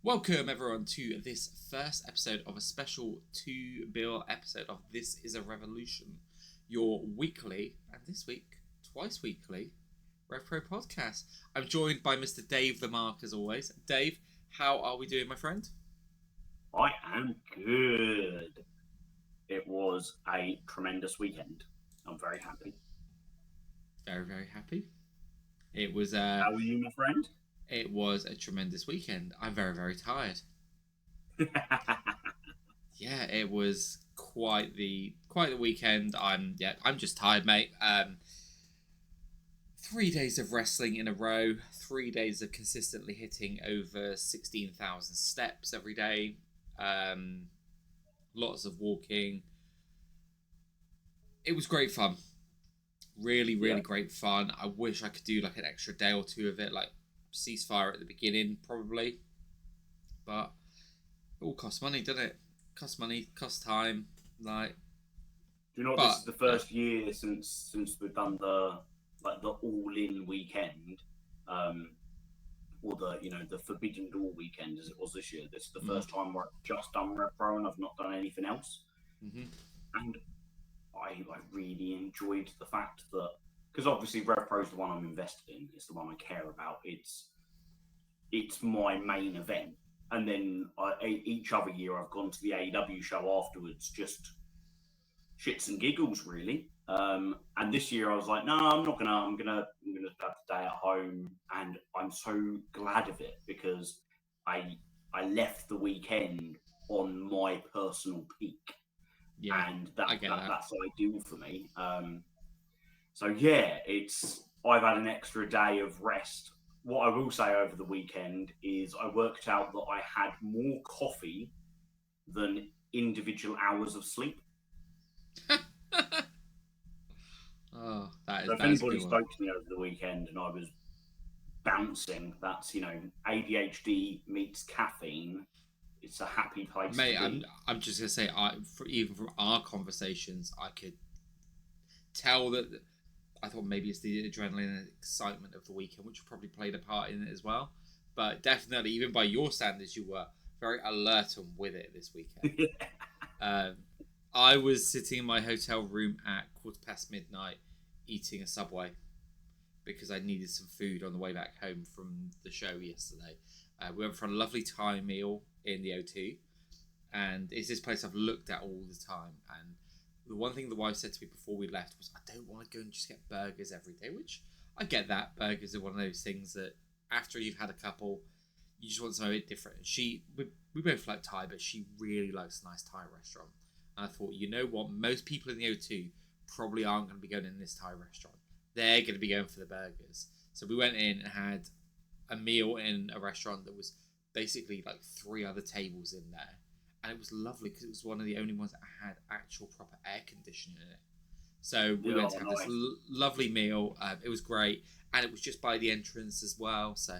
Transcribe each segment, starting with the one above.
Welcome everyone to this first episode of a special 2-bill episode of This Is a Revolution, your weekly, and this week, twice weekly, RevPro podcast. I'm joined by Mr. Dave the Mark as always. Dave, how are we doing, my friend? I am good. It was a tremendous weekend. I'm very happy. Very, very happy. It was How are you, my friend? It was a tremendous weekend. I'm very, very tired. Yeah, it was quite the weekend. I'm just tired, mate. 3 days of wrestling in a row, 3 days of consistently hitting over 16,000 steps every day. Lots of walking. It was great fun. Really, really great fun. I wish I could do like an extra day or two of it, like ceasefire at the beginning, probably. But it all costs money, doesn't it? Costs money, costs time. Like, do you know what? This is the first year since we've done the all-in weekend, or the Forbidden Door weekend as it was this year. This is the first time where I've just done RevPro and I've not done anything else. Mm-hmm. And I really enjoyed the fact that, because obviously RevPro is the one I'm invested in, it's the one I care about. It's my main event, and then each other year I've gone to the AEW show afterwards, just shits and giggles, really. And this year I was like, no, I'm not gonna. I'm gonna have the day at home, and I'm so glad of it because I left the weekend on my personal peak. Yeah, and that's ideal for me. So yeah, I've had an extra day of rest. What I will say over the weekend is I worked out that I had more coffee than individual hours of sleep. Oh, that is. So if anybody spoke to me over the weekend and I was bouncing, that's ADHD meets caffeine. It's a happy place, mate. to be. I'm just gonna say, even from our conversations, I could tell that I thought maybe it's the adrenaline and excitement of the weekend, which probably played a part in it as well. But definitely, even by your standards, you were very alert and with it this weekend. I was sitting in my hotel room at midnight, eating a Subway because I needed some food on the way back home from the show yesterday. We went for a lovely Thai meal in the O2, and it's this place I've looked at all the time. And the one thing the wife said to me before we left was, I don't want to go and just get burgers every day, which I get that. Burgers are one of those things that after you've had a couple, you just want something a bit different. And we both like Thai, but she really likes a nice Thai restaurant. And I thought, you know what? Most people in the O2 probably aren't going to be going in this Thai restaurant. They're going to be going for the burgers. So we went in and had a meal in a restaurant that was basically like 3 other tables in there. And it was lovely because it was one of the only ones that had actual proper air conditioning in it. So we went to have this lovely meal. It was great. And it was just by the entrance as well. So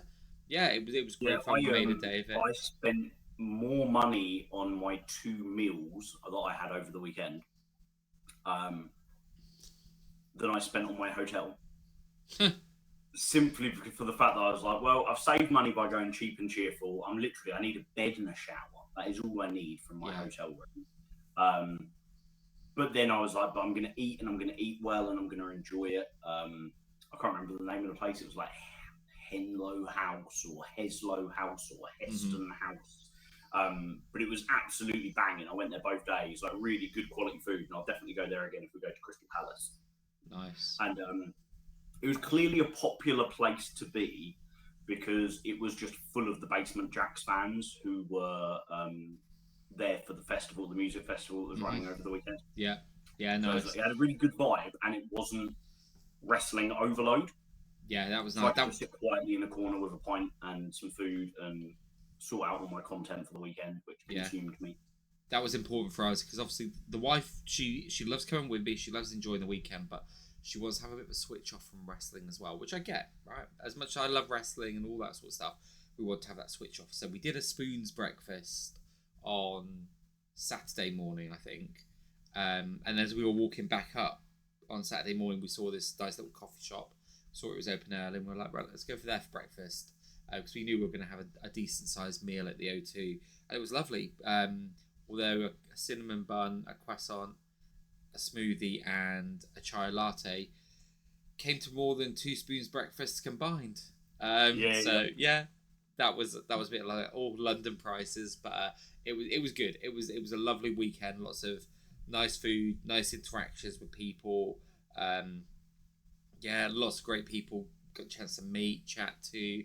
yeah, it was great fun. We made a day of it. I spent more money on my 2 meals that I had over the weekend than I spent on my hotel. Simply for the fact that I was like, well, I've saved money by going cheap and cheerful. I need a bed and a shower. That is all I need from my hotel room. But then I was like, but I'm going to eat, and I'm going to eat well, and I'm going to enjoy it. I can't remember the name of the place. It was like Henlow House or Heslow House or Heston House. But it was absolutely banging. I went there both days. Like really good quality food, and I'll definitely go there again if we go to Crystal Palace. Nice. And it was clearly a popular place to be because it was just full of the Basement Jacks fans who were there for the festival, the music festival that was running over the weekend. Yeah, nice. So it had a really good vibe, and it wasn't wrestling overload. Yeah, that was nice. So I could sit quietly in a corner with a pint and some food and sort out all my content for the weekend, which consumed me. That was important for us because obviously the wife, she loves coming with me. She loves enjoying the weekend, but she wants to have a bit of a switch off from wrestling as well, which I get, right? As much as I love wrestling and all that sort of stuff, we want to have that switch off. So we did a spoons breakfast on Saturday morning, I think. And as we were walking back up on Saturday morning, we saw this nice little coffee shop. Saw it was open early, and we were like, right, let's go for there for breakfast. because we knew we were going to have a decent sized meal at the O2, and it was lovely. Although a cinnamon bun, a croissant, a smoothie, and a chai latte came to more than 2 spoons breakfast combined. That was a bit like all London prices, but it was good. It was a lovely weekend. Lots of nice food, nice interactions with people. Lots of great people. Got a chance to meet, chat to,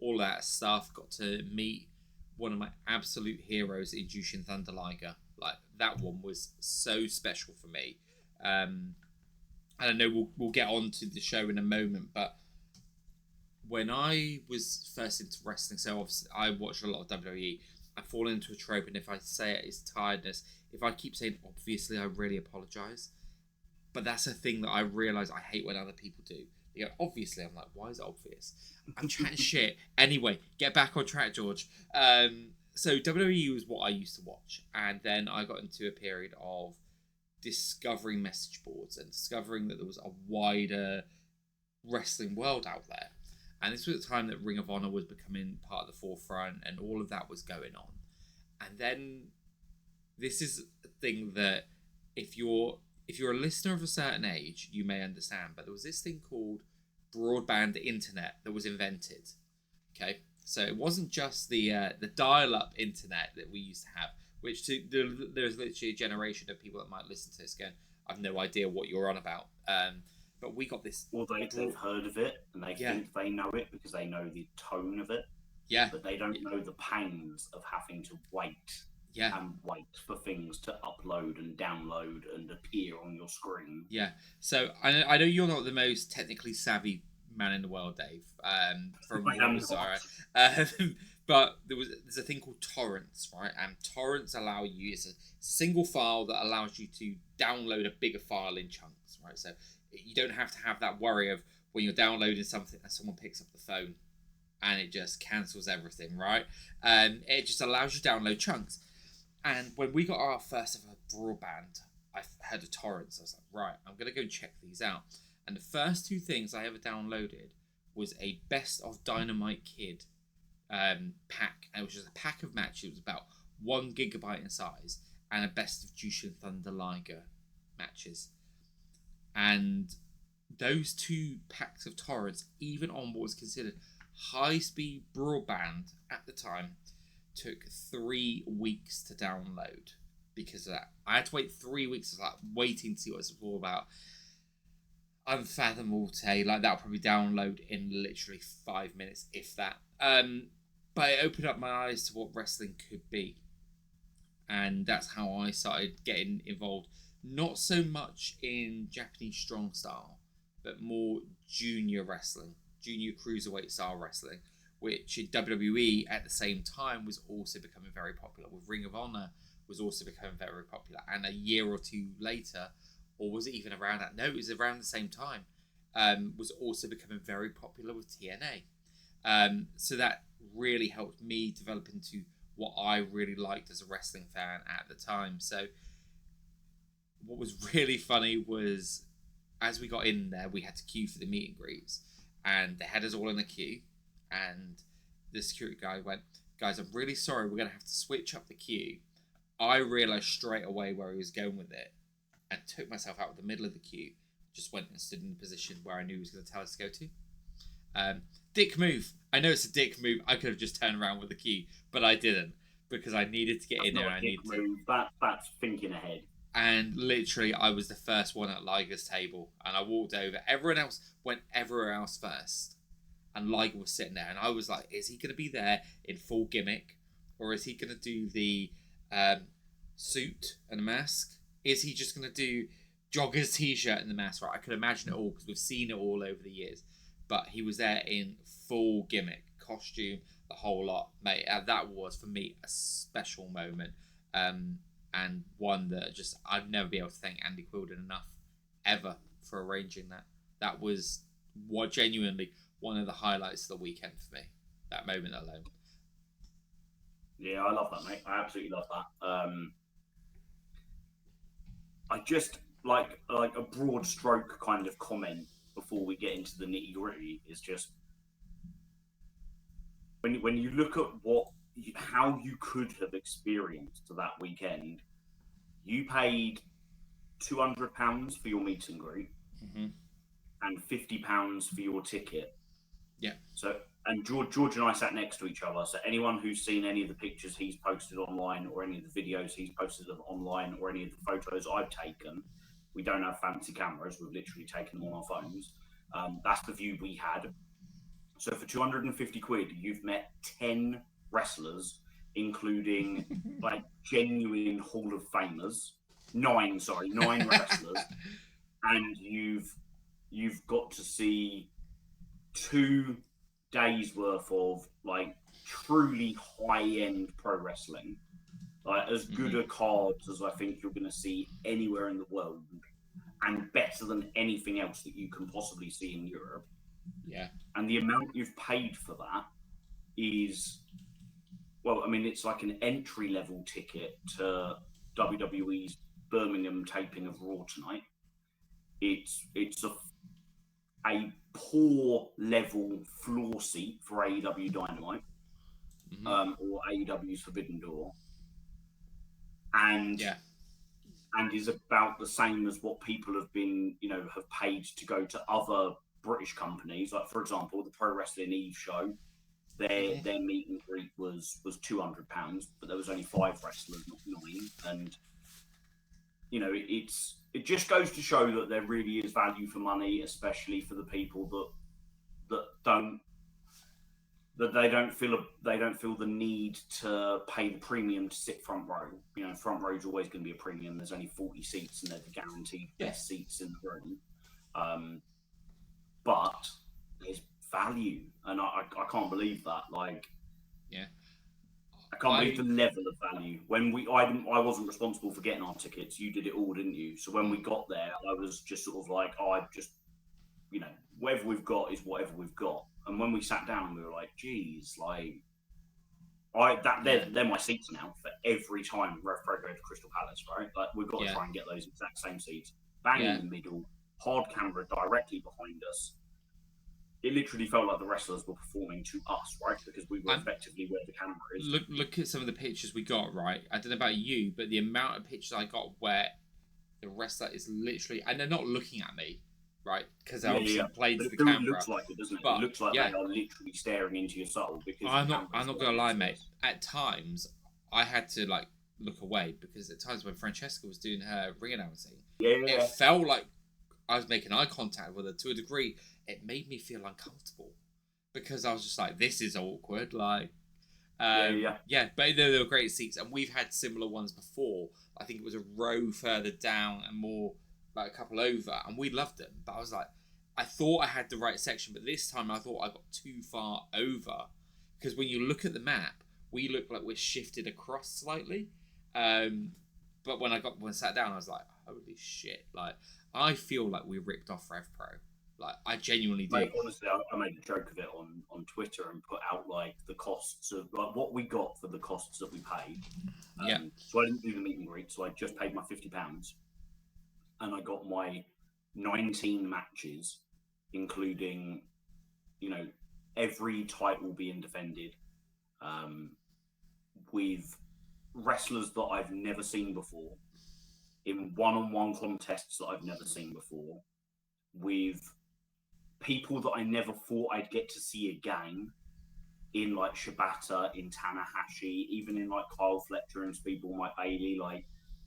all that stuff. Got to meet one of my absolute heroes in Jushin Thunder Liger. Like, that one was so special for me. And I know we'll get on to the show in a moment, but when I was first into wrestling, so obviously I watched a lot of WWE, I fall into a trope, and if I say it, it's tiredness. If I keep saying obviously, I really apologise. But that's a thing that I realise I hate when other people do. They go, obviously. I'm like, why is it obvious? I'm chatting shit. Anyway, get back on track, George. So WWE was what I used to watch. And then I got into a period of discovering message boards and discovering that there was a wider wrestling world out there. And this was the time that Ring of Honor was becoming part of the forefront and all of that was going on. And then this is a thing that if you're a listener of a certain age, you may understand, but there was this thing called broadband internet that was invented. Okay, so it wasn't just the dial-up internet that we used to have, which there's literally a generation of people that might listen to this going, I've no idea what you're on about. But we got this. Or they've heard of it and they think they know it because they know the tone of it. Yeah. But they don't know the pains of having to wait. Yeah. And wait for things to upload and download and appear on your screen. Yeah. So I know you're not the most technically savvy man in the world, Dave. But there's a thing called torrents, right? And torrents allow you, it's a single file that allows you to download a bigger file in chunks, right? So you don't have to have that worry of when you're downloading something and someone picks up the phone and it just cancels everything, right? It just allows you to download chunks. And when we got our first ever broadband, I heard of torrents. I was like, right, I'm going to go check these out. And the first 2 things I ever downloaded was a Best of Dynamite Kid pack. And it was just a pack of matches. It was about 1 gigabyte in size. And a Best of Jushin Thunder Liger matches. And those 2 packs of torrents, even on what was considered high-speed broadband at the time, took 3 weeks to download because of that. I had to wait 3 weeks, like waiting to see what it's all about. Unfathomable today, like that'll probably download in literally 5 minutes, if that. But it opened up my eyes to what wrestling could be, and that's how I started getting involved. Not so much in Japanese strong style, but more junior wrestling, junior cruiserweight style wrestling, which in WWE at the same time was also becoming very popular. With Ring of Honor was also becoming very popular. And a year or 2 later, or was it even around that? No, it was around the same time, was also becoming very popular with TNA. So that really helped me develop into what I really liked as a wrestling fan at the time. So what was really funny was as we got in there, we had to queue for the meet and greets. And they had us all in a queue. And the security guy went, guys, I'm really sorry, we're going to have to switch up the queue. I realised straight away where he was going with it and took myself out of the middle of the queue. Just went and stood in the position where I knew he was going to tell us to go to. Dick move. I know it's a dick move. I could have just turned around with the queue, but I didn't because I needed to get in there. That's thinking ahead. And literally, I was the first one at Liger's table, and I walked over. Everyone else went everywhere else first. And Liger was sitting there, and I was like, is he going to be there in full gimmick? Or is he going to do the suit and a mask? Is he just going to do jogger's t-shirt and the mask? Right, I could imagine it all, because we've seen it all over the years. But he was there in full gimmick, costume, the whole lot. Mate, that was, for me, a special moment. And one that just, I'd never be able to thank Andy Quilden enough, ever, for arranging that. That was what genuinely one of the highlights of the weekend for me, that moment alone. Yeah, I love that, mate. I absolutely love that. I just like a broad stroke kind of comment before we get into the nitty gritty is just when you look at how you could have experienced that weekend, you paid £200 for your meet and greet and £50 for your ticket. Yeah. So, and George and I sat next to each other. So anyone who's seen any of the pictures he's posted online, or any of the videos he's posted online, or any of the photos I've taken, we don't have fancy cameras. We've literally taken them on our phones. That's the view we had. So for 250 quid, you've met 10 wrestlers, including like genuine Hall of Famers. Nine wrestlers, and you've got to see 2 days worth of like truly high-end pro wrestling, like as good a cards as I think you're going to see anywhere in the world, and better than anything else that you can possibly see in Europe. Yeah. And the amount you've paid for that is, well, I mean, it's like an entry-level ticket to WWE's Birmingham taping of Raw tonight. It's a poor level floor seat for AEW Dynamite, or AEW's Forbidden Door, and is about the same as what people have been, have paid to go to other British companies. Like, for example, the Pro Wrestling Eve show, their meet and greet was £200, but there was only 5 wrestlers, not 9, and it just goes to show that there really is value for money, especially for the people that they don't feel the need to pay the premium to sit front row. Front row is always going to be a premium. There's only 40 seats, and they're the guaranteed best seats in the room. But there's value, and I can't believe that. I can't believe the level of value. When I wasn't responsible for getting our tickets. You did it all, didn't you? So when we got there, I was just sort of like, whatever we've got is whatever we've got. And when we sat down, we were like, geez, they're my seats now for every time RevPro go to Crystal Palace, right? Like, we've got to try and get those exact same seats. Bang in the middle, hard camera directly behind us. It literally felt like the wrestlers were performing to us, right? Because we were effectively where the camera is. Look at some of the pictures we got, right? I don't know about you, but the amount of pictures I got where the wrestler is literally, and they're not looking at me, right? Because they obviously played to the camera. It looks like it, doesn't it? It looks like they are literally staring into your soul. Because I'm not gonna lie, mate. At times, I had to look away, because at times when Francesco was doing her ring announcing, it felt like I was making eye contact with her to a degree. It made me feel uncomfortable, because I was just like, this is awkward. But they were great seats, and we've had similar ones before. I think it was a row further down and more like a couple over, and we loved them. But I was like, I thought I had the right section, but this time I thought I got too far over, because when you look at the map, we look like we're shifted across slightly. But when I sat down, I was like, holy shit! I feel like we ripped off RevPro. I genuinely do. Honestly, I made a joke of it on Twitter and put out the costs of what we got for the costs that we paid. So I didn't do the meet and greet, so I just paid my £50, and I got my 19 matches, including, every title being defended, with wrestlers that I've never seen before, in one-on-one contests that I've never seen before, with people that I never thought I'd get to see again, in Shibata, in Tanahashi, even in Kyle Fletcher and Speedball Mike Bailey.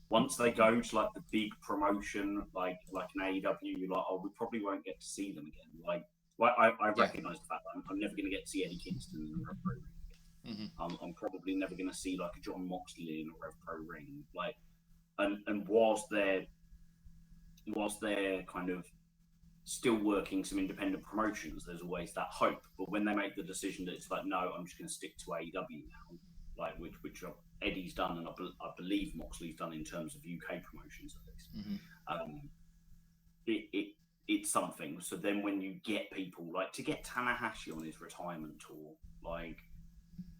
Once they go to the big promotion, like an AEW, you're like, oh, we probably won't get to see them again. I recognise the fact that I'm never going to get to see Eddie Kingston in a RevPro ring again. I'm probably never going to see a John Moxley in a RevPro ring. And whilst they're kind of still working some independent promotions, there's always that hope. But when they make the decision that it's no, I'm just going to stick to AEW now, which Eddie's done, and I believe Moxley's done in terms of UK promotions at least. It's something. So then when you get people to get Tanahashi on his retirement tour,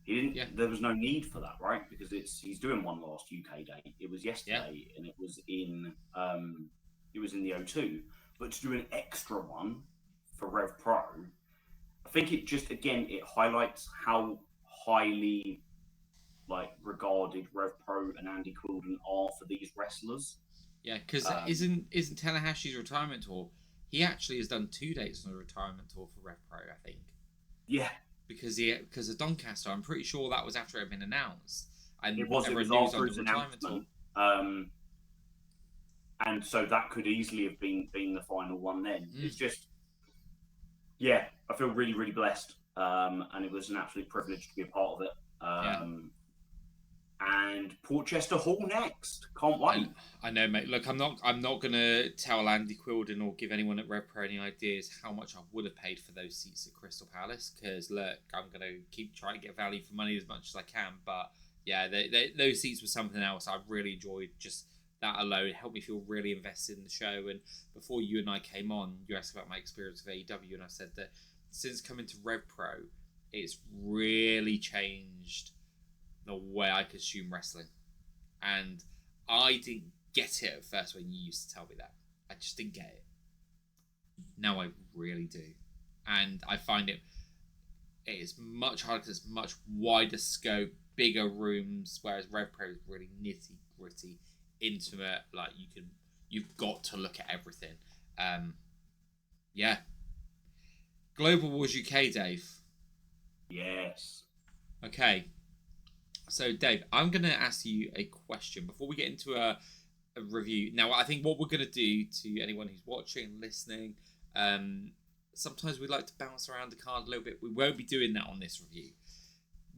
he didn't. There was no need for that, right? Because he's doing one last UK date. It was yesterday, and it was in the O2. But to do an extra one for RevPro, think it just, again, it highlights how highly regarded RevPro and Andy Quildan are for these wrestlers. Yeah, because isn't Tanahashi's retirement tour? He actually has done 2 dates on a retirement tour for RevPro, I think. Yeah, because of Doncaster, I'm pretty sure that was after it had been announced. And it was after his announcement. And so that could easily have been the final one then. It's just, yeah, I feel really, really blessed. And it was an absolute privilege to be a part of it. And Portchester Hall next. Can't wait. I know, mate. Look, I'm not gonna tell Andy Quildan or give anyone at RevPro any ideas how much I would have paid for those seats at Crystal Palace. Because look, I'm gonna keep trying to get value for money as much as I can. But yeah, those seats were something else. I really enjoyed just that alone. It helped me feel really invested in the show. And before you and I came on, you asked about my experience with AEW, and I said that since coming to RevPro, it's really changed the way I consume wrestling. And I didn't get it at first when you used to tell me that. I just didn't get it. Now I really do. And I find it is much harder because it's much wider scope, bigger rooms, whereas RevPro is really nitty gritty, intimate. Like you've got to look at everything. Yeah. Global Wars UK, Dave. Yes. Okay. So, Dave, I'm going to ask you a question before we get into a review. Now, I think what we're going to do to anyone who's watching and listening, sometimes we like to bounce around the card a little bit. We won't be doing that on this review.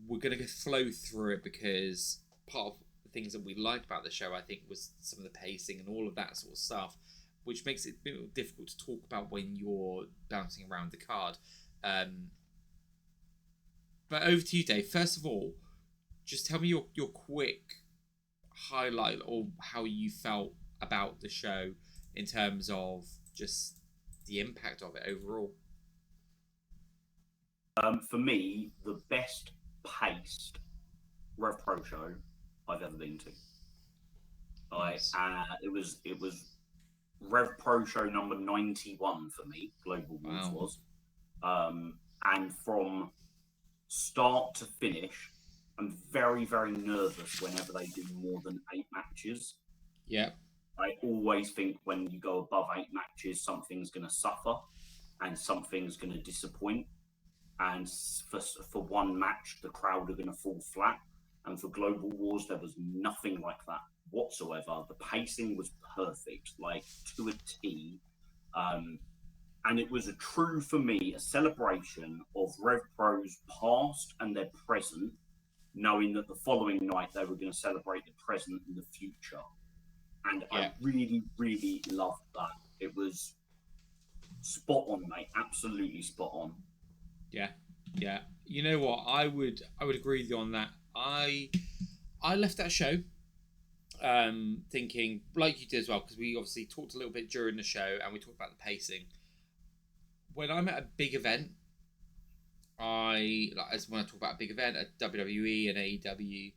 We're going to flow through it because part of the things that we liked about the show, I think, was some of the pacing and all of that sort of stuff, which makes it a bit difficult to talk about when you're bouncing around the card. But over to you, Dave. First of all, just tell me your quick highlight or how you felt about the show in terms of just the impact of it overall. For me, the best paced RevPro show I've ever been to. Nice. It was RevPro show number 91 for me. Global Wars was, and from start to finish, I'm very, very nervous whenever they do more than 8 matches. Yeah. I always think when you go above 8 matches, something's going to suffer and something's going to disappoint. And for one match, the crowd are going to fall flat. And for Global Wars, there was nothing like that whatsoever. The pacing was perfect, like to a T. And it was for me, a celebration of RevPro's past and their present, knowing that the following night they were going to celebrate the present and the future. And I really, really loved that. It was spot on, mate. Absolutely spot on. Yeah. You know what? I would agree with you on that. I left that show thinking, like you did as well, because we obviously talked a little bit during the show and we talked about the pacing. When I'm at a big event, when I talk about a big event at WWE and AEW,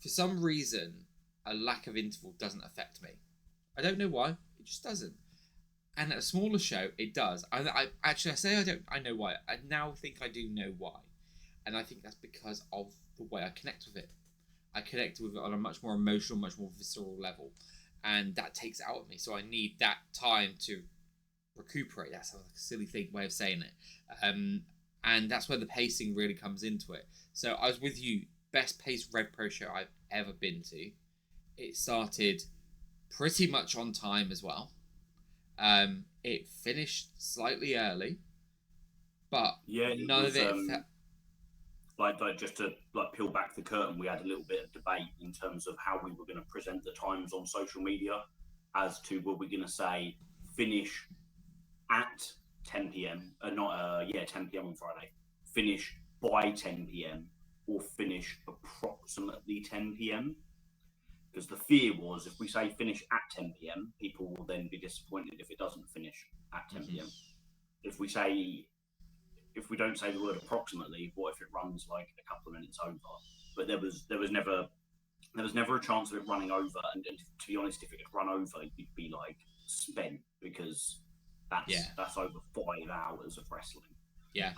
for some reason, a lack of interval doesn't affect me. I don't know why. It just doesn't. And at a smaller show, it does. I know why. I now think I do know why. And I think that's because of the way I connect with it. I connect with it on a much more emotional, much more visceral level. And that takes it out of me. So I need that time to recuperate. That sounds like a silly way of saying it. And that's where the pacing really comes into it. So I was with you. Best paced RevPro show I've ever been to. It started pretty much on time as well. It finished slightly early, but none of it. Just to peel back the curtain, we had a little bit of debate in terms of how we were going to present the times on social media, as to were we going to say finish at 10 p.m. 10 p.m. on Friday, finish by 10 p.m. or finish approximately 10 p.m. Because the fear was, if we say finish at 10 p.m, people will then be disappointed if it doesn't finish at 10 p.m. If we don't say the word approximately, what if it runs like a couple of minutes over? But there was never a chance of it running over. And to be honest, if it had run over, you'd be like spent, because that's over 5 hours of wrestling. Yeah.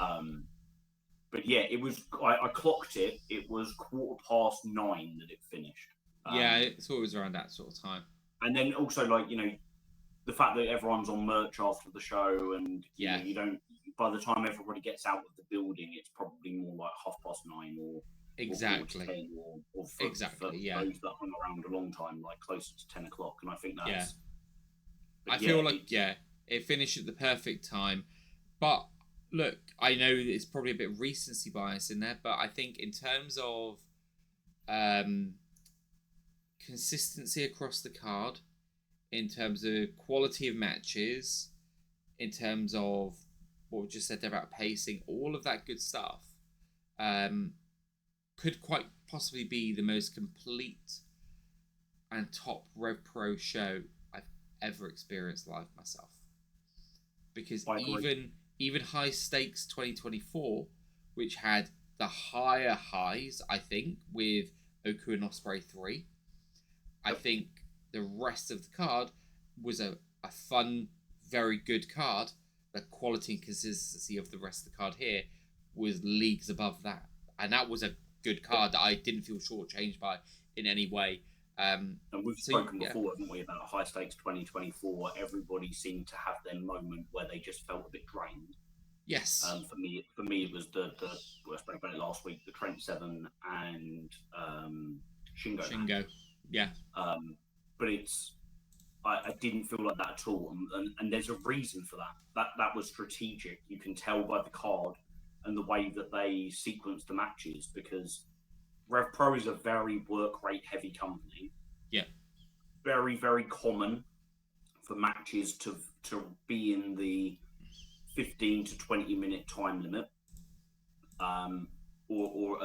yeah, it was. I clocked it. It was 9:15 that it finished. Yeah, I thought it was around that sort of time. And then also, like, the fact that everyone's on merch after the show, and you don't. By the time everybody gets out of the building, it's probably more like 9:30 or exactly, 10, or for those that hung around a long time, like closer to 10 o'clock. And I think that's. I feel like it finished at the perfect time, but look, I know it's probably a bit of recency bias in there, but I think in terms of consistency across the card, in terms of quality of matches, in terms of what we just said there about pacing, all of that good stuff, could quite possibly be the most complete and top RevPro show I've ever experienced live myself. Because even High Stakes 2024, which had the higher highs, I think, with Oku and Ospreay 3, I think the rest of the card was a fun, very good card. The quality and consistency of the rest of the card here was leagues above that. And that was a good card that I didn't feel shortchanged by in any way. And we've spoken before, haven't we, about High Stakes 2024. Everybody seemed to have their moment where they just felt a bit drained. Yes. For me, it was I spoke about it last week, the Trent 7 and Shingo. Yeah. But I didn't feel like that at all, and there's a reason for that. That was strategic. You can tell by the card and the way that they sequenced the matches, because RevPro is a very work rate heavy company. Yeah. Very, very common for matches to be in the 15 to 20 minute time limit, or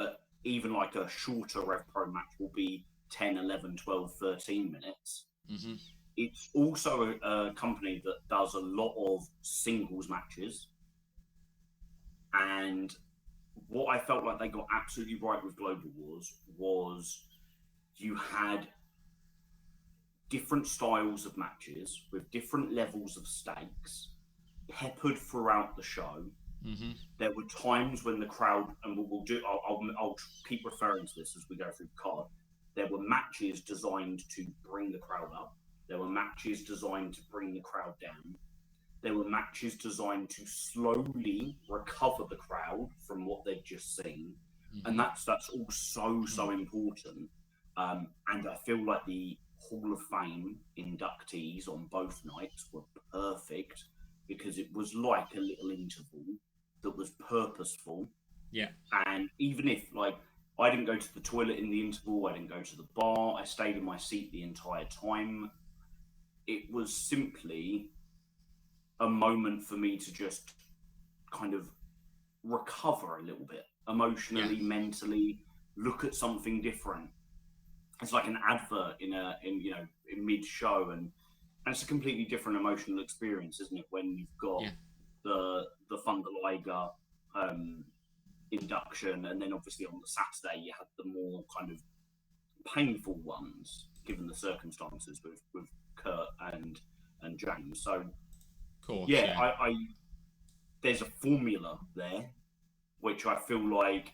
even like a shorter RevPro match will be 10, 11, 12, 13 minutes. Mm-hmm. It's also a company that does a lot of singles matches. And what I felt like they got absolutely right with Global Wars was you had different styles of matches with different levels of stakes peppered throughout the show. Mm-hmm. There were times when the crowd, and I'll keep referring to this as we go through the card, there were matches designed to bring the crowd up. There were matches designed to bring the crowd down. There were matches designed to slowly recover the crowd from what they'd just seen. Mm-hmm. And that's all so important. And I feel like the Hall of Fame inductees on both nights were perfect, because it was like a little interval that was purposeful. Yeah. And even if, like, I didn't go to the toilet in the interval, I didn't go to the bar, I stayed in my seat the entire time. It was simply a moment for me to just kind of recover a little bit emotionally, mentally, look at something different. It's like an advert in mid show, and it's a completely different emotional experience, isn't it? When you've got the Thunder Liger induction, and then obviously on the Saturday you had the more kind of painful ones, given the circumstances with Kurt and Jayne. So, I there's a formula there, which I feel like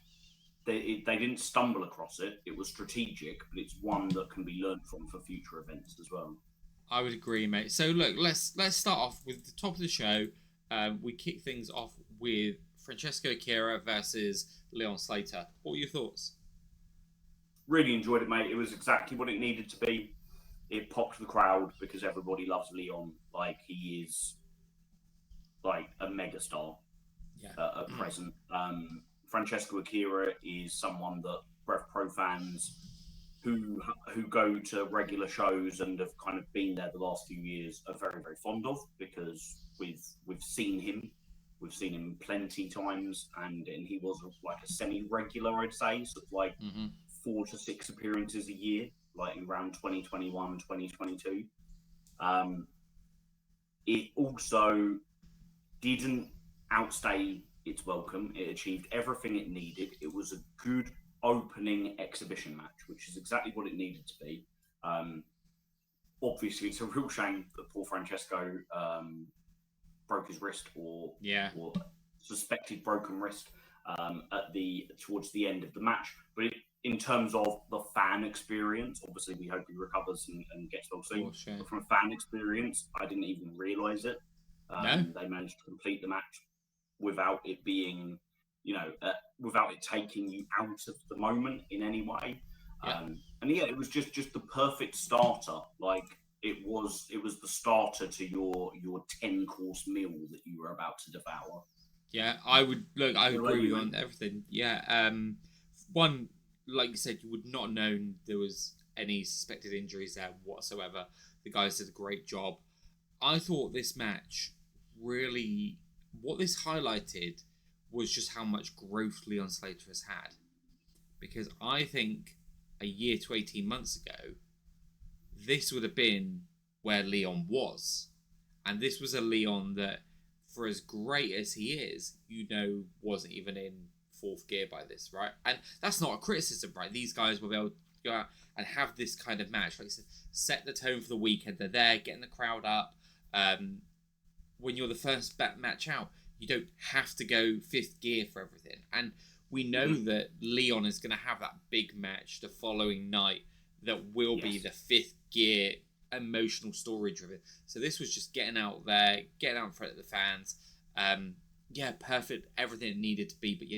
they didn't stumble across it. It was strategic, but it's one that can be learned from for future events as well. I would agree, mate. So look, let's start off with the top of the show. We kick things off with Francesco Akira versus Leon Slater. What were your thoughts? Really enjoyed it, mate. It was exactly what it needed to be. It popped the crowd because everybody loves Leon. Like, he is like a megastar at present. Francesco Akira is someone that RevPro fans who go to regular shows and have kind of been there the last few years are very, very fond of, because we've seen him. We've seen him plenty times, and he was like a semi-regular, I'd say, sort of like 4 to 6 appearances a year, like around 2021, 2022. It also didn't outstay its welcome. It achieved everything it needed. It was a good opening exhibition match, which is exactly what it needed to be. Obviously, it's a real shame that poor Francesco broke his wrist or suspected broken wrist. towards the end of the match. But in terms of the fan experience, obviously we hope he recovers and gets well soon. Course, yeah. But from a fan experience, I didn't even realise it. No. They managed to complete the match without it being, without it taking you out of the moment in any way. Yeah. And yeah, it was just the perfect starter. Like it was the starter to your 10-course meal that you were about to devour. Yeah, I agree with you on everything. Yeah. One, like you said, you would not have known there was any suspected injuries there whatsoever. The guys did a great job. I thought this match really, what this highlighted was just how much growth Leon Slater has had. Because I think a year to 18 months ago, this would have been where Leon was. And this was a Leon that, for as great as he is, wasn't even in fourth gear by this, right? And that's not a criticism, right? These guys will be able to go out and have this kind of match. Like I said, set the tone for the weekend. They're there, getting the crowd up. When you're the first match out, you don't have to go fifth gear for everything. And we know that Leon is going to have that big match the following night that will be the fifth gear emotional story driven. So this was just getting out there, getting out in front of the fans. Perfect, everything it needed to be. But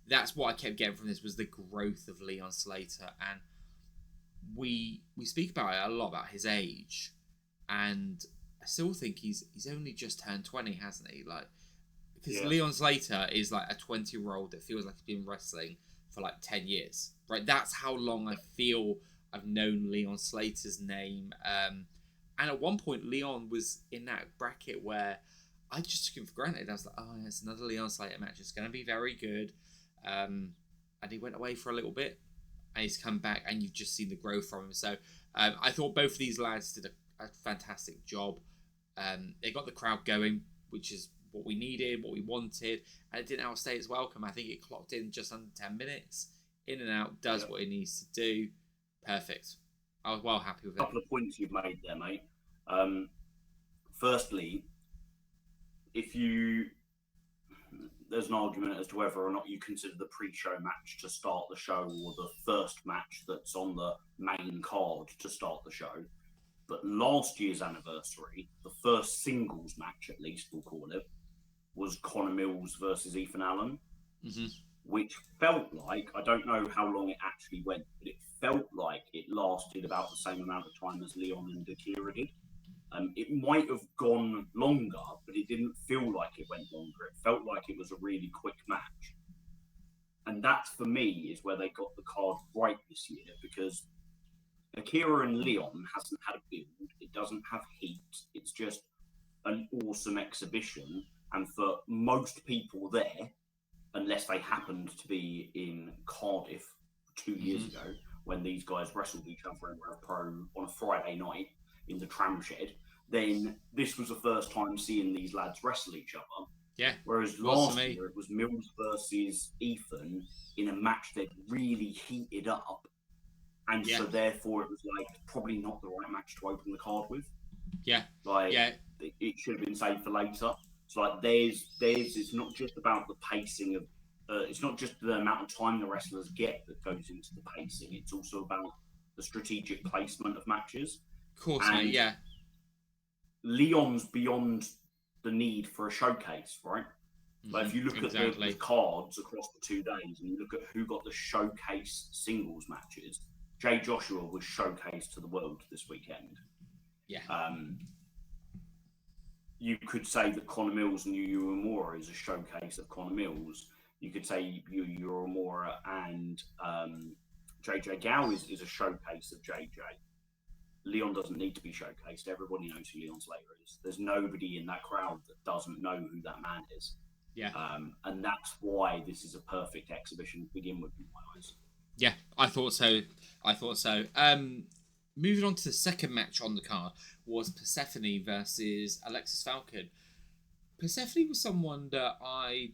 that's what I kept getting from this was the growth of Leon Slater. And we speak about it a lot about his age, and I still think he's only just turned 20, hasn't he? Like, because Leon Slater is like a 20-year-old that feels like he's been wrestling for like 10 years, right? That's how long I feel I've known Leon Slater's name. And at one point, Leon was in that bracket where I just took him for granted. I was like, oh, it's another Leon Slater match. It's going to be very good. And he went away for a little bit, and he's come back, and you've just seen the growth from him. So I thought both of these lads did a fantastic job. They got the crowd going, which is what we needed, what we wanted, and it didn't outstay its welcome. I think it clocked in just under 10 minutes. In and out, does what it needs to do. Perfect. I was well happy with it. A couple of points you've made there, mate. Firstly, there's an argument as to whether or not you consider the pre-show match to start the show or the first match that's on the main card to start the show. But last year's anniversary, the first singles match, at least we'll call it, was Connor Mills versus Ethan Allen, which felt like, I don't know how long it actually went, but it felt like it lasted about the same amount of time as Leon and Akira did. It might have gone longer, but it didn't feel like it went longer. It felt like it was a really quick match. And that, for me, is where they got the card right this year, because Akira and Leon hasn't had a build. It doesn't have heat. It's just an awesome exhibition. And for most people there, unless they happened to be in Cardiff 2 years ago, when these guys wrestled each other in RevPro on a Friday night in the tram shed, then this was the first time seeing these lads wrestle each other. Yeah. Whereas last year it was Mills versus Ethan in a match that really heated up. And so therefore it was like probably not the right match to open the card with. Yeah. It should have been saved for later. So like there's it's not just about the pacing of it's not just the amount of time the wrestlers get that goes into the pacing. It's also about the strategic placement of matches. Of course, mate, yeah. Leon's beyond the need for a showcase, right? But if you look at the cards across the 2 days and you look at who got the showcase singles matches, Jay Joshua was showcased to the world this weekend. Yeah. You could say that Connor Mills and Uemura is a showcase of Connor Mills. You could say Uemura and JJ Gao is a showcase of JJ. Leon doesn't need to be showcased. Everybody knows who Leon Slater is. There's nobody in that crowd that doesn't know who that man is. Yeah. And that's why this is a perfect exhibition to begin with in my eyes. Yeah, I thought so. Moving on to the second match on the card was Persephone versus Alexxis Falcon. Persephone was someone that I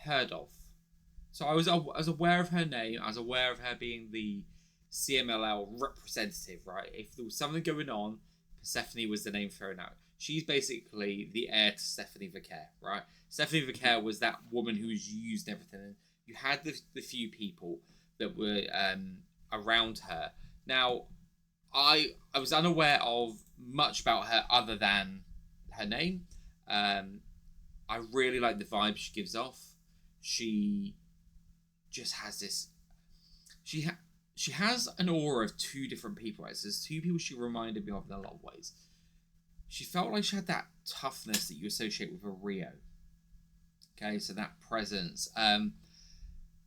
heard of. So I was aware of her name. I was aware of her being the CMLL representative, right? If there was something going on, Persephone was the name thrown out. she's basically the heir to Stephanie Vicaire, right? Stephanie Vicaire was that woman who was used and everything. And you had the few people that were around her. Now, I was unaware of much about her other than her name. I really like the vibe she gives off. She just has this. She has an aura of two different people. Right? So there's two people she reminded me of in a lot of ways. She felt like she had that toughness that you associate with a Rio. Okay, so that presence.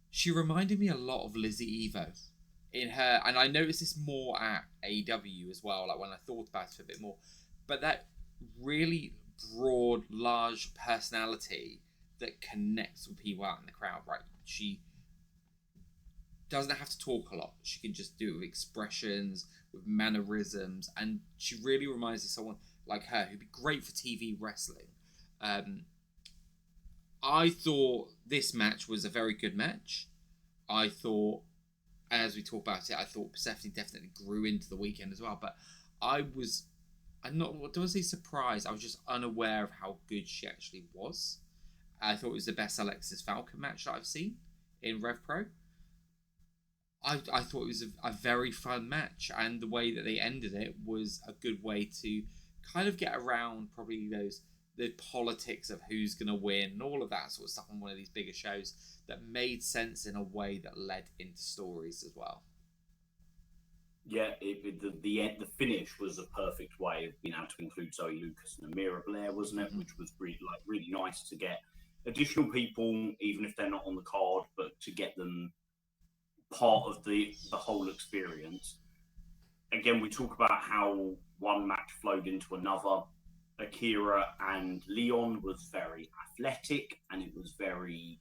She reminded me a lot of Lizzie Evo in her, and I noticed this more at AEW as well. Like when I thought about it a bit more, but that really broad, large personality that connects with people out in the crowd. Right, she doesn't have to talk a lot. She can just do it with expressions, with mannerisms, and she really reminds me of someone like her who'd be great for TV wrestling. I thought this match was a very good match. I thought, as we talk about it, I thought Persephone definitely grew into the weekend as well. But I'm not, what do I say, surprised? I was just unaware of how good she actually was. I thought it was the best Alexxis Falcon match that I've seen in RevPro. I thought it was a very fun match, and the way that they ended it was a good way to kind of get around probably the politics of who's going to win and all of that sort of stuff on one of these bigger shows that made sense in a way that led into stories as well. Yeah, the finish was a perfect way of being able to include Zoe Lucas and Amira Blair, wasn't it? Mm-hmm. Which was really nice to get additional people, even if they're not on the card, but to get them part of the whole experience. Again, we talk about how one match flowed into another. Akira and Leon was very athletic, and it was very,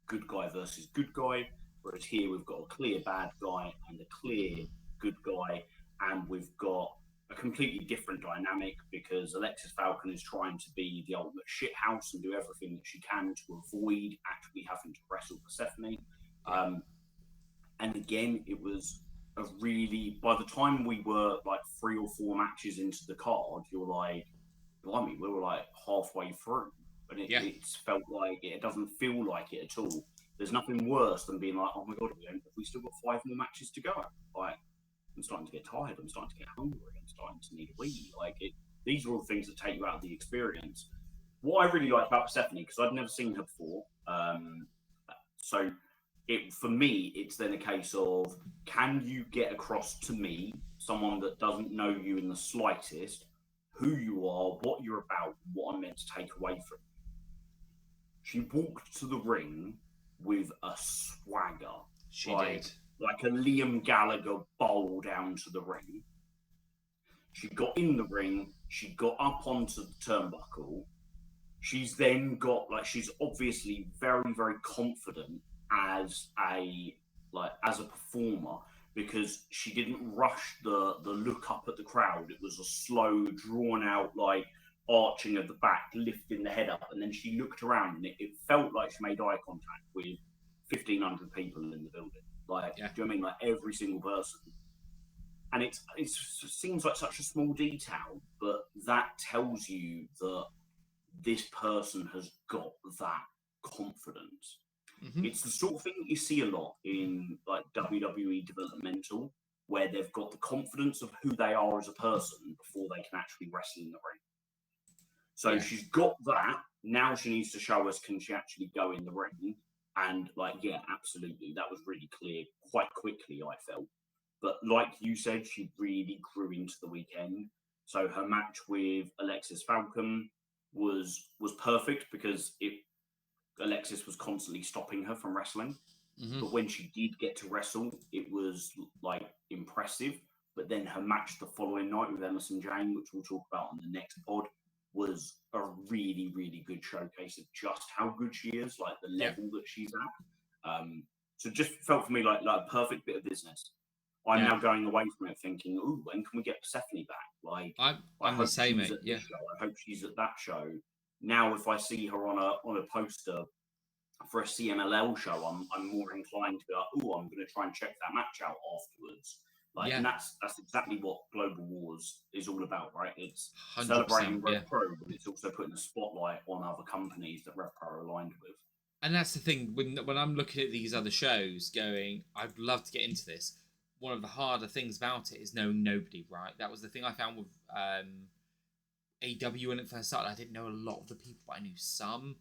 good guy versus good guy. Whereas here we've got a clear bad guy and a clear good guy, and we've got a completely different dynamic because Alexxis Falcon is trying to be the ultimate shithouse and do everything that she can to avoid actually having to wrestle Persephone. And again, it was by the time we were like 3 or 4 matches into the card, you're like, blimey, we were like halfway through. But it's felt like it doesn't feel like it at all. There's nothing worse than being like, oh my God, we still got 5 more matches to go. Like, I'm starting to get tired. I'm starting to get hungry. I'm starting to need a wee. These are all the things that take you out of the experience. What I really like about Persephone, because I'd never seen her before, so for me, it's then a case of, can you get across to me, someone that doesn't know you in the slightest, who you are, what you're about, what I'm meant to take away from you? She walked to the ring with a swagger. She did. Like a Liam Gallagher bowl down to the ring. She got in the ring. She got up onto the turnbuckle. She's then got, she's obviously very, very confident as a performer, because she didn't rush the look up at the crowd. It was a slow, drawn out, arching of the back, lifting the head up, and then she looked around, and it felt like she made eye contact with 1,500 people in the building. Do you know what I mean? Every single person. And it seems like such a small detail, but that tells you that this person has got that confidence. Mm-hmm. It's the sort of thing that you see a lot in WWE developmental, where they've got the confidence of who they are as a person before they can actually wrestle in the ring. So she's got that. Now she needs to show us, can she actually go in the ring? And absolutely. That was really clear quite quickly, I felt. But like you said, she really grew into the weekend. So her match with Alexxis Falcon was perfect, because Alexxis was constantly stopping her from wrestling. Mm-hmm. But when she did get to wrestle, it was impressive. But then her match the following night with Emersyn Jayne, which we'll talk about on the next pod, was a really, really good showcase of just how good she is, the level that she's at. So it just felt for me like a perfect bit of business. I'm now going away from it thinking, ooh, when can we get Persephone back? I'm the same, mate. Yeah. I hope she's at that show. Now, if I see her on a poster for a CMLL show, I'm more inclined to be like, oh, I'm going to try and check that match out afterwards. Like, Yeah. and that's exactly what Global Wars is all about, right? It's 100%, celebrating yeah. RevPro, but it's also putting a spotlight on other companies that RevPro are aligned with. And that's the thing, when I'm looking at these other shows going, I'd love to get into this. One of the harder things about it is knowing nobody, right? That was the thing I found with AW when it first started. I didn't know a lot of the people, but I knew some.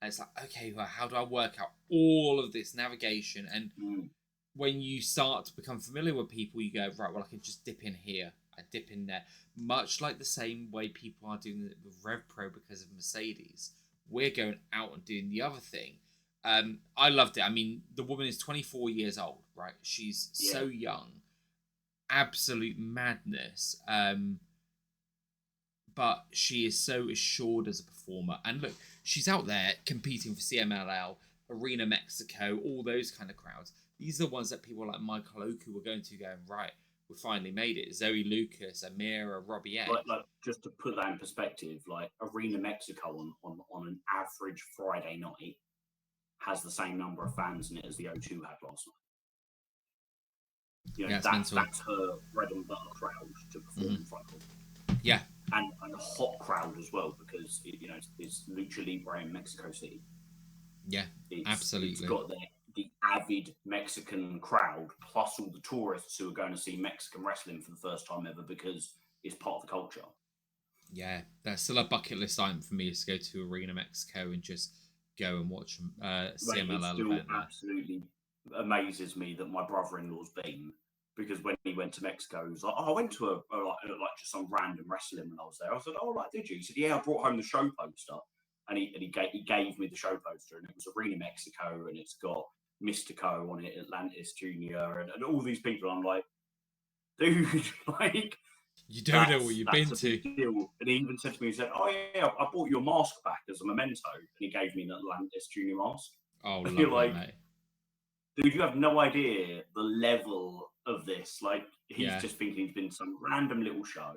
And it's like, okay, well, how do I work out all of this navigation? And when you start to become familiar with people, you go, right, well, I can just dip in here. I dip in there. Much like the same way people are doing it with RevPro because of Mercedes. We're going out and doing the other thing. I loved it. I mean, the woman is 24 years old, right? She's so young. Absolute madness. But she is so assured as a performer. And look, she's out there competing for CMLL, Arena Mexico, all those kind of crowds. These are the ones that people like Michael Oku were going, right, we finally made it. Zoe Lucas, Amira, Robbie X. Like, just to put that in perspective, like Arena Mexico on an average Friday night has the same number of fans in it as the O2 had last night. You know, that's her bread and butter crowd to perform in front of. Yeah. And a hot crowd as well, because it's Lucha Libre in Mexico City. Yeah, absolutely. It's got the avid Mexican crowd, plus all the tourists who are going to see Mexican wrestling for the first time ever because it's part of the culture. Yeah, that's still a bucket list item for me, is to go to Arena Mexico and just go and watch CMLL it event. Absolutely amazes me that my brother-in-law's been, because when he went to Mexico, he was like, "Oh, I went to like just some random wrestling when I was there." I said, "Oh, like, did you?" He said, "Yeah, I brought home the show poster." And he gave me the show poster, and it was Arena Mexico, and it's got Mystico on it, Atlantis Jr., and all these people. I'm like, dude, like, you don't know what you've been to. Deal. And he even said to me, he said, "Oh yeah, I bought your mask back as a memento," and he gave me an Atlantis Jr. mask. Oh, lovely, like, mate. Dude, you have no idea the level of this. Like, he's just thinking he's been to some random little show,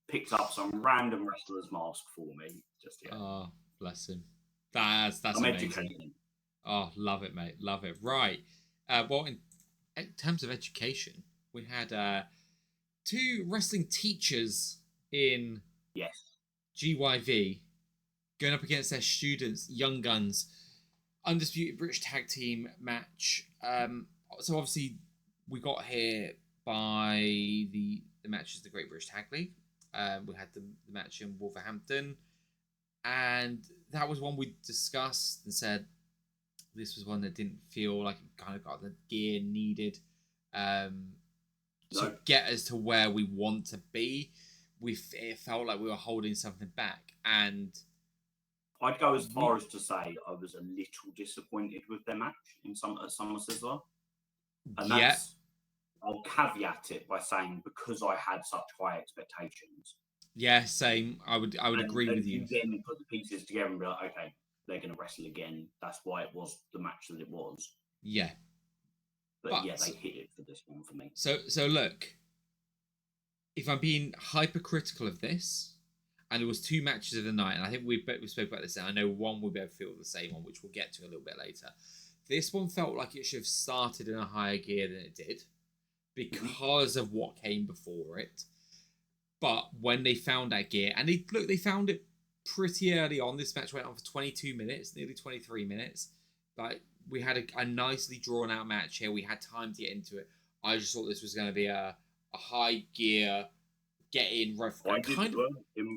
picked up some random wrestler's mask for me. Oh, bless him. That's I'm amazing. Educating. Oh, love it, mate. Love it. Right. Well, in terms of education, we had 2 wrestling teachers in GYV going up against their students, Young Guns, Undisputed British Tag Team match. So obviously we got here by the matches of the Great British Tag League. We had the match in Wolverhampton, and that was one we discussed and said this was one that didn't feel like it kind of got the gear needed to get us to where we want to be. It felt like we were holding something back, and I'd go as far as to say I was a little disappointed with their match at SummerSlam. And that's, I'll caveat it by saying because I had such high expectations. Yeah, same. I would agree with you. You then put the pieces together and be like, okay, they're going to wrestle again. That's why it was the match that it was. Yeah. But yeah, they hit it for this one for me. So look, if I'm being hypercritical of this, and there was 2 matches of the night, and I think we spoke about this, and I know one will both feel the same one, which we'll get to a little bit later. This one felt like it should have started in a higher gear than it did because of what came before it. But when they found that gear, and they found it pretty early on. This match went on for 22 minutes, nearly 23 minutes. Like, we had a nicely drawn out match here. We had time to get into it. I just thought this was going to be a high gear, get in,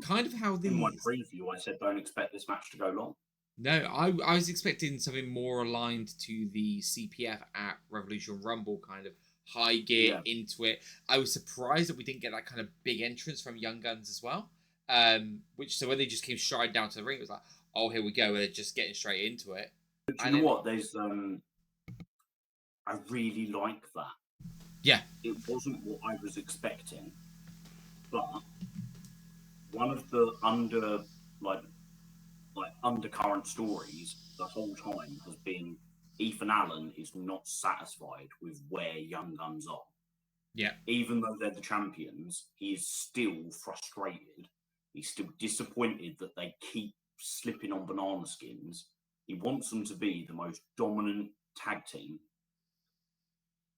kind of how in my preview I said don't expect this match to go long. No, I was expecting something more aligned to the CPF at Revolution Rumble, kind of high gear into it. I was surprised that we didn't get that kind of big entrance from Young Guns as well. So when they just came straight down to the ring, it was like, oh, here we go. They're just getting straight into it. But you know what? There's I really like that. Yeah. It wasn't what I was expecting, but one of the undercurrent stories the whole time has been Ethan Allen is not satisfied with where Young Guns are. Yeah. Even though they're the champions, he is still frustrated. He's still disappointed that they keep slipping on banana skins. He wants them to be the most dominant tag team.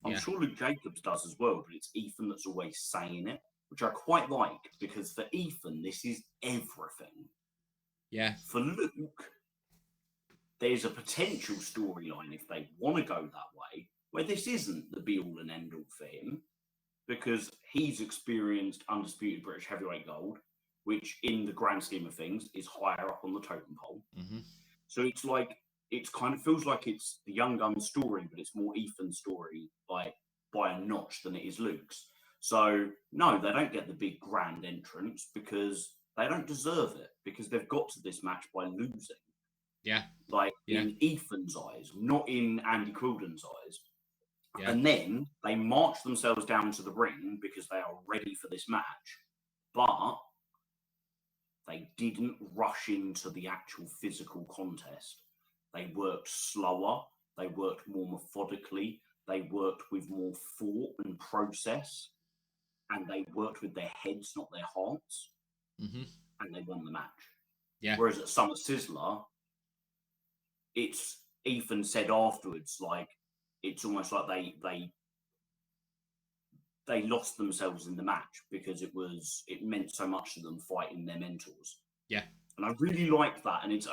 I'm sure Luke Jacobs does as well, but it's Ethan that's always saying it, which I quite like, because for Ethan, this is everything. Yeah. For Luke, there's a potential storyline, if they want to go that way, where this isn't the be-all and end-all for him, because he's experienced undisputed British heavyweight gold, which in the grand scheme of things is higher up on the totem pole. Mm-hmm. So it's like, it kind of feels like it's the Young Gun's story, but it's more Ethan's story by a notch than it is Luke's. So no, they don't get the big grand entrance because they don't deserve it, because they've got to this match by losing. Yeah. In Ethan's eyes, not in Andy Quildan's eyes. Yeah. And then they march themselves down to the ring because they are ready for this match. But they didn't rush into the actual physical contest. They worked slower. They worked more methodically. They worked with more thought and process. And they worked with their heads, not their hearts. Mm-hmm. And they won the match. Yeah. Whereas at Summer Sizzler, it's Ethan said afterwards, like, it's almost like they lost themselves in the match because it meant so much to them fighting their mentors. Yeah. And I really like that. And it's,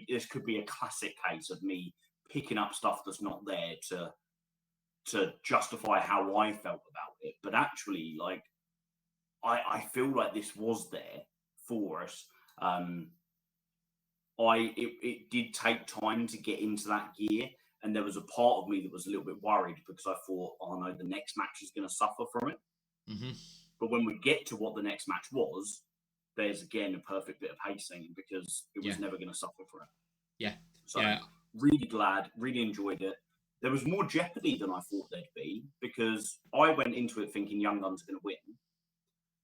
this could be a classic case of me picking up stuff that's not there to justify how I felt about it. But actually, like, I feel like this was there for us. It did take time to get into that gear. And there was a part of me that was a little bit worried because I thought, oh no, the next match is going to suffer from it. Mm-hmm. But when we get to what the next match was, there's again a perfect bit of pacing because it was never going to suffer for it. Yeah. So really glad, really enjoyed it. There was more jeopardy than I thought there'd be because I went into it thinking Young Guns are going to win.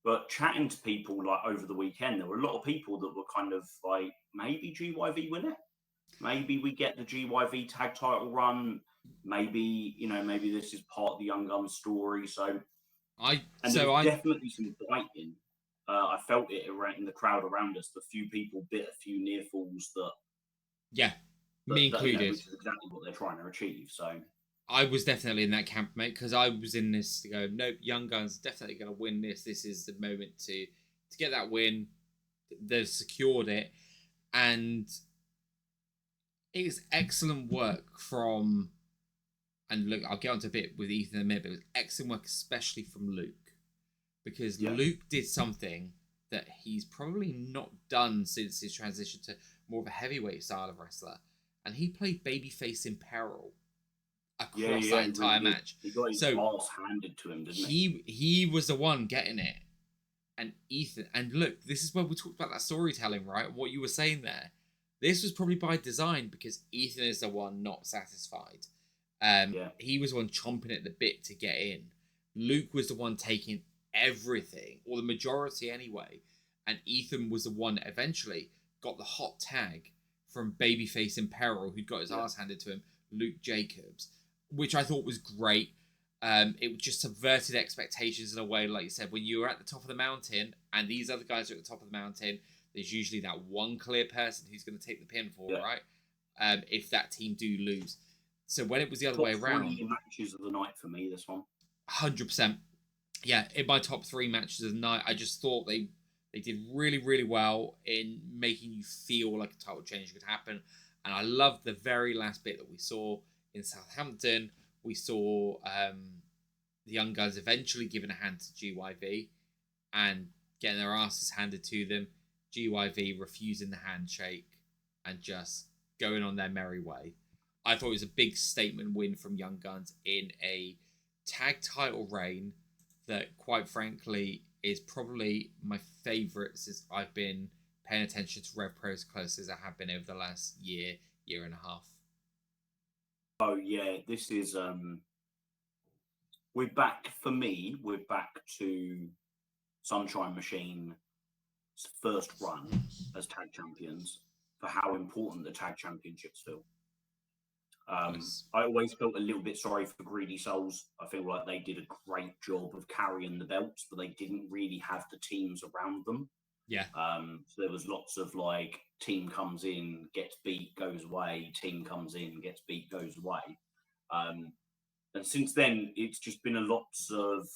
But chatting to people like over the weekend, there were a lot of people that were kind of like, maybe GYV win it. Maybe we get the GYV tag title run. Maybe this is part of the Young Guns story. So definitely some biting. I felt it around in the crowd around us. The few people bit a few near falls me included, which is exactly what they're trying to achieve. So I was definitely in that camp, mate, because I was in this to go, nope, Young Guns are definitely going to win this. This is the moment to get that win. They've secured it, and it was excellent work from, and look, I'll get onto a bit with Ethan in a minute, but it was excellent work, especially from Luke, because Luke did something that he's probably not done since his transition to more of a heavyweight style of wrestler, and he played babyface in peril across that entire match. He got his ass handed to him, didn't he? He was the one getting it, and Ethan, and look, this is where we talked about that storytelling, right? What you were saying there. This was probably by design because Ethan is the one not satisfied. He was the one chomping at the bit to get in. Luke was the one taking everything, or the majority anyway. And Ethan was the one that eventually got the hot tag from Babyface in Peril, who'd got his ass handed to him, Luke Jacobs, which I thought was great. It just subverted expectations in a way, like you said, when you were at the top of the mountain and these other guys are at the top of the mountain, there's usually that one clear person who's going to take the pinfall, right? If that team do lose. So when it was the other way around, top 3 matches of the night for me, this one. 100%. Yeah, in my top 3 matches of the night, I just thought they did really, really well in making you feel like a title change could happen. And I loved the very last bit that we saw in Southampton. We saw the Young Guns eventually giving a hand to GYV and getting their asses handed to them. GYV refusing the handshake and just going on their merry way. I thought it was a big statement win from Young Guns in a tag title reign that, quite frankly, is probably my favourite since I've been paying attention to RevPro as close as I have been over the last year and a half. Oh yeah, this is we're back to Sunshine Machine's first run as tag champions for how important the tag championships feel. Yes. I always felt a little bit sorry for Greedy Souls. I feel like they did a great job of carrying the belts, but they didn't really have the teams around them. Yeah. So there was lots of like, team comes in, gets beat, goes away, team comes in, gets beat, goes away. And since then, it's just been a lots of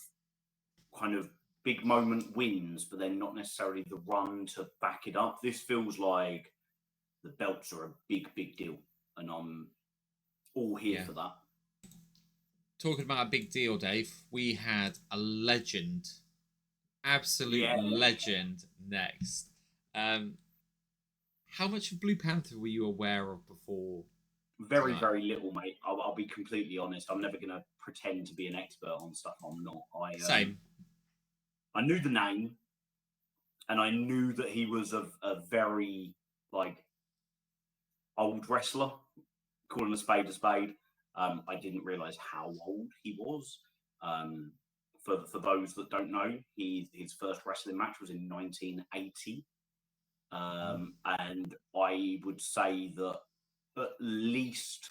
kind of big moment wins, but then not necessarily the run to back it up. This feels like the belts are a big, big deal, and I'm all here for that. Talking about a big deal, Dave, we had a legend, absolute legend next. How much of Blue Panther were you aware of before? Very, very little, mate. I'll be completely honest. I'm never going to pretend to be an expert on stuff I'm not. Same. I knew the name, and I knew that he was a very, old wrestler, calling a spade a spade. I didn't realise how old he was. For those that don't know, his first wrestling match was in 1980. And I would say that at least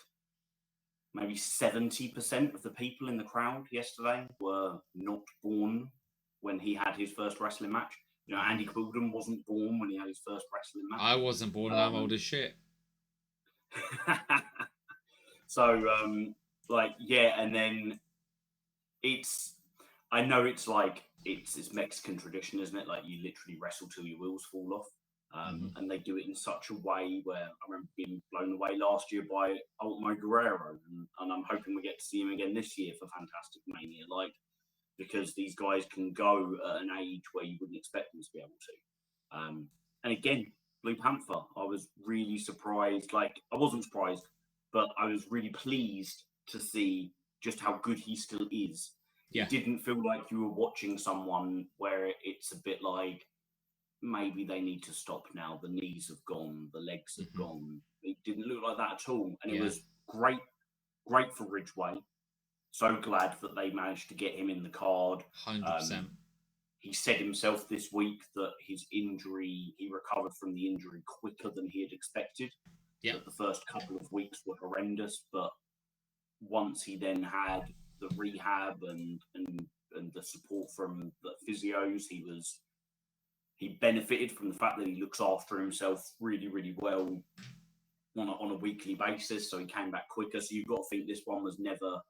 maybe 70% of the people in the crowd yesterday were not born when he had his first wrestling match. You know, Andy Quilden wasn't born when he had his first wrestling match. I wasn't born, and I'm old as shit. So, and then I know it's Mexican tradition, isn't it? Like, you literally wrestle till your wheels fall off. And they do it in such a way where I remember being blown away last year by Ultimo Guerrero, and I'm hoping we get to see him again this year for Fantastic Mania, because these guys can go at an age where you wouldn't expect them to be able to. And again, Blue Panther, I was really surprised. I wasn't surprised, but I was really pleased to see just how good he still is. Yeah. It didn't feel like you were watching someone where it's a bit like, maybe they need to stop now. The knees have gone, the legs have gone. It didn't look like that at all. And it was great for Ridgeway. So glad that they managed to get him in the card. 100%. He said himself this week that his injury, he recovered from the injury quicker than he had expected. Yeah. That the first couple of weeks were horrendous, but once he then had the rehab and the support from the physios, he benefited from the fact that he looks after himself really, really well on a weekly basis. So he came back quicker. So you've got to think this one was never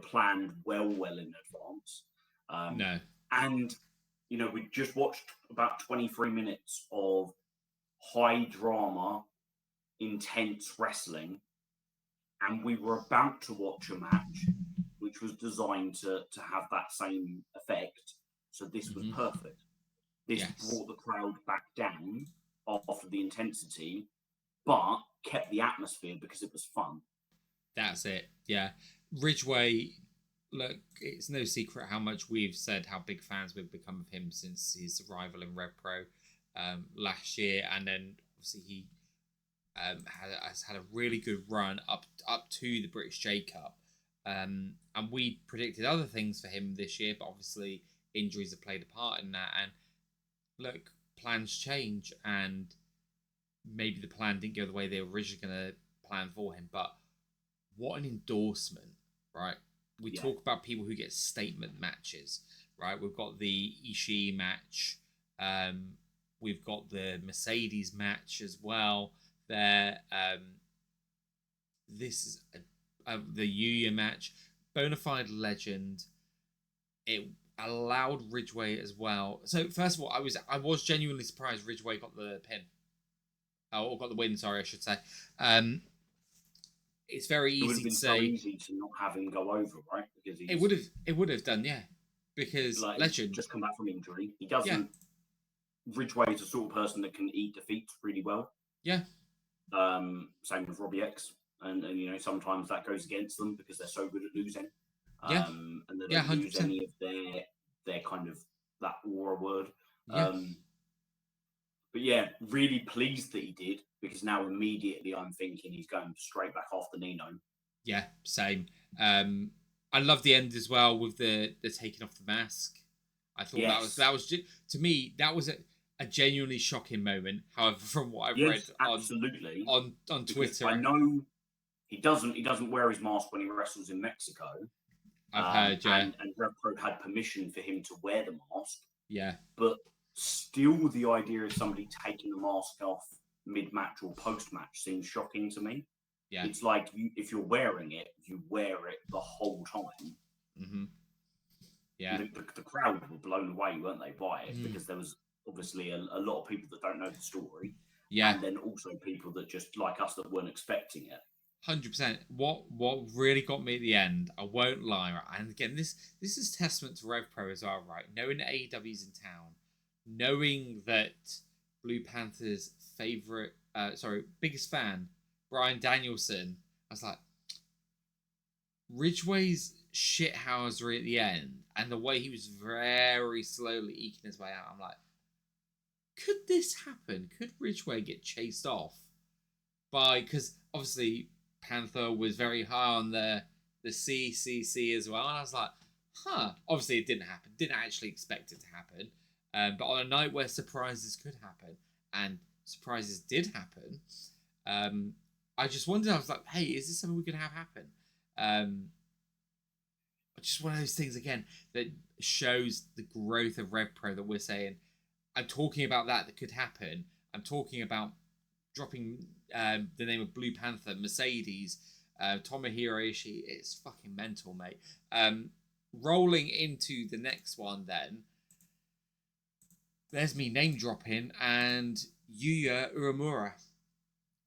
planned well in advance. No. And, we just watched about 23 minutes of high drama, intense wrestling. And we were about to watch a match which was designed to have that same effect. So this was perfect. This brought the crowd back down after the intensity, but kept the atmosphere because it was fun. That's it. Yeah. Ridgeway, look, it's no secret how much we've said how big fans we've become of him since his arrival in RevPro last year. And then obviously he has had a really good run up to the British J Cup. And we predicted other things for him this year, but obviously injuries have played a part in that. And look, plans change, and maybe the plan didn't go the way they were originally going to plan for him. But what an endorsement, right? We talk about people who get statement matches, right? We've got the Ishii match. We've got the Mercedes match as well. There, this is the Yuya match. Bonafide legend. It allowed Ridgeway as well. So first of all, I was genuinely surprised Ridgeway got the pin. Or got the win, sorry, I should say. It's very easy to say. So easy to not have him go over, right? Because it would have done, yeah. Because legend just come back from injury. He doesn't. Yeah. Ridgeway is the sort of person that can eat defeats really well. Yeah. Same with Robbie X, and sometimes that goes against them because they're so good at losing. Yeah. And they don't lose any of their kind of that aura word. Yeah. But yeah, really pleased that he did, because now immediately I'm thinking he's going straight back after Nino. Yeah, same. I love the end as well with the taking off the mask. I thought that was to me that was a genuinely shocking moment. However, from what I've read on Twitter, I know he doesn't wear his mask when he wrestles in Mexico. I've heard, and RevPro had permission for him to wear the mask. Yeah, but still, the idea of somebody taking the mask off mid-match or post-match seems shocking to me. Yeah. It's like if you're wearing it, you wear it the whole time. Mm-hmm. Yeah. The crowd were blown away, weren't they, by it? Because there was obviously a lot of people that don't know the story. Yeah. And then also people that just like us that weren't expecting it. 100%. What really got me at the end, I won't lie, right? And again, this is testament to RevPro as well, right? Knowing that AEW's in town, knowing that Blue Panther's biggest fan, Bryan Danielson, I was like, Ridgeway's shithousery at the end, and the way he was very slowly eking his way out, I'm like, could this happen? Could Ridgeway get chased off by, because obviously Panther was very high on the CCC as well, and I was like, obviously it didn't happen, didn't actually expect it to happen, but on a night where surprises could happen, and surprises did happen, I just wondered, I was like, hey, is this something we could have happen? Just one of those things again that shows the growth of RevPro, that we're saying, I'm talking about that could happen. I'm talking about dropping the name of Blue Panther, Mercedes, Tomohiro Ishii. It's fucking mental, mate. Rolling into the next one then, there's me name dropping, and Yuya Uemura.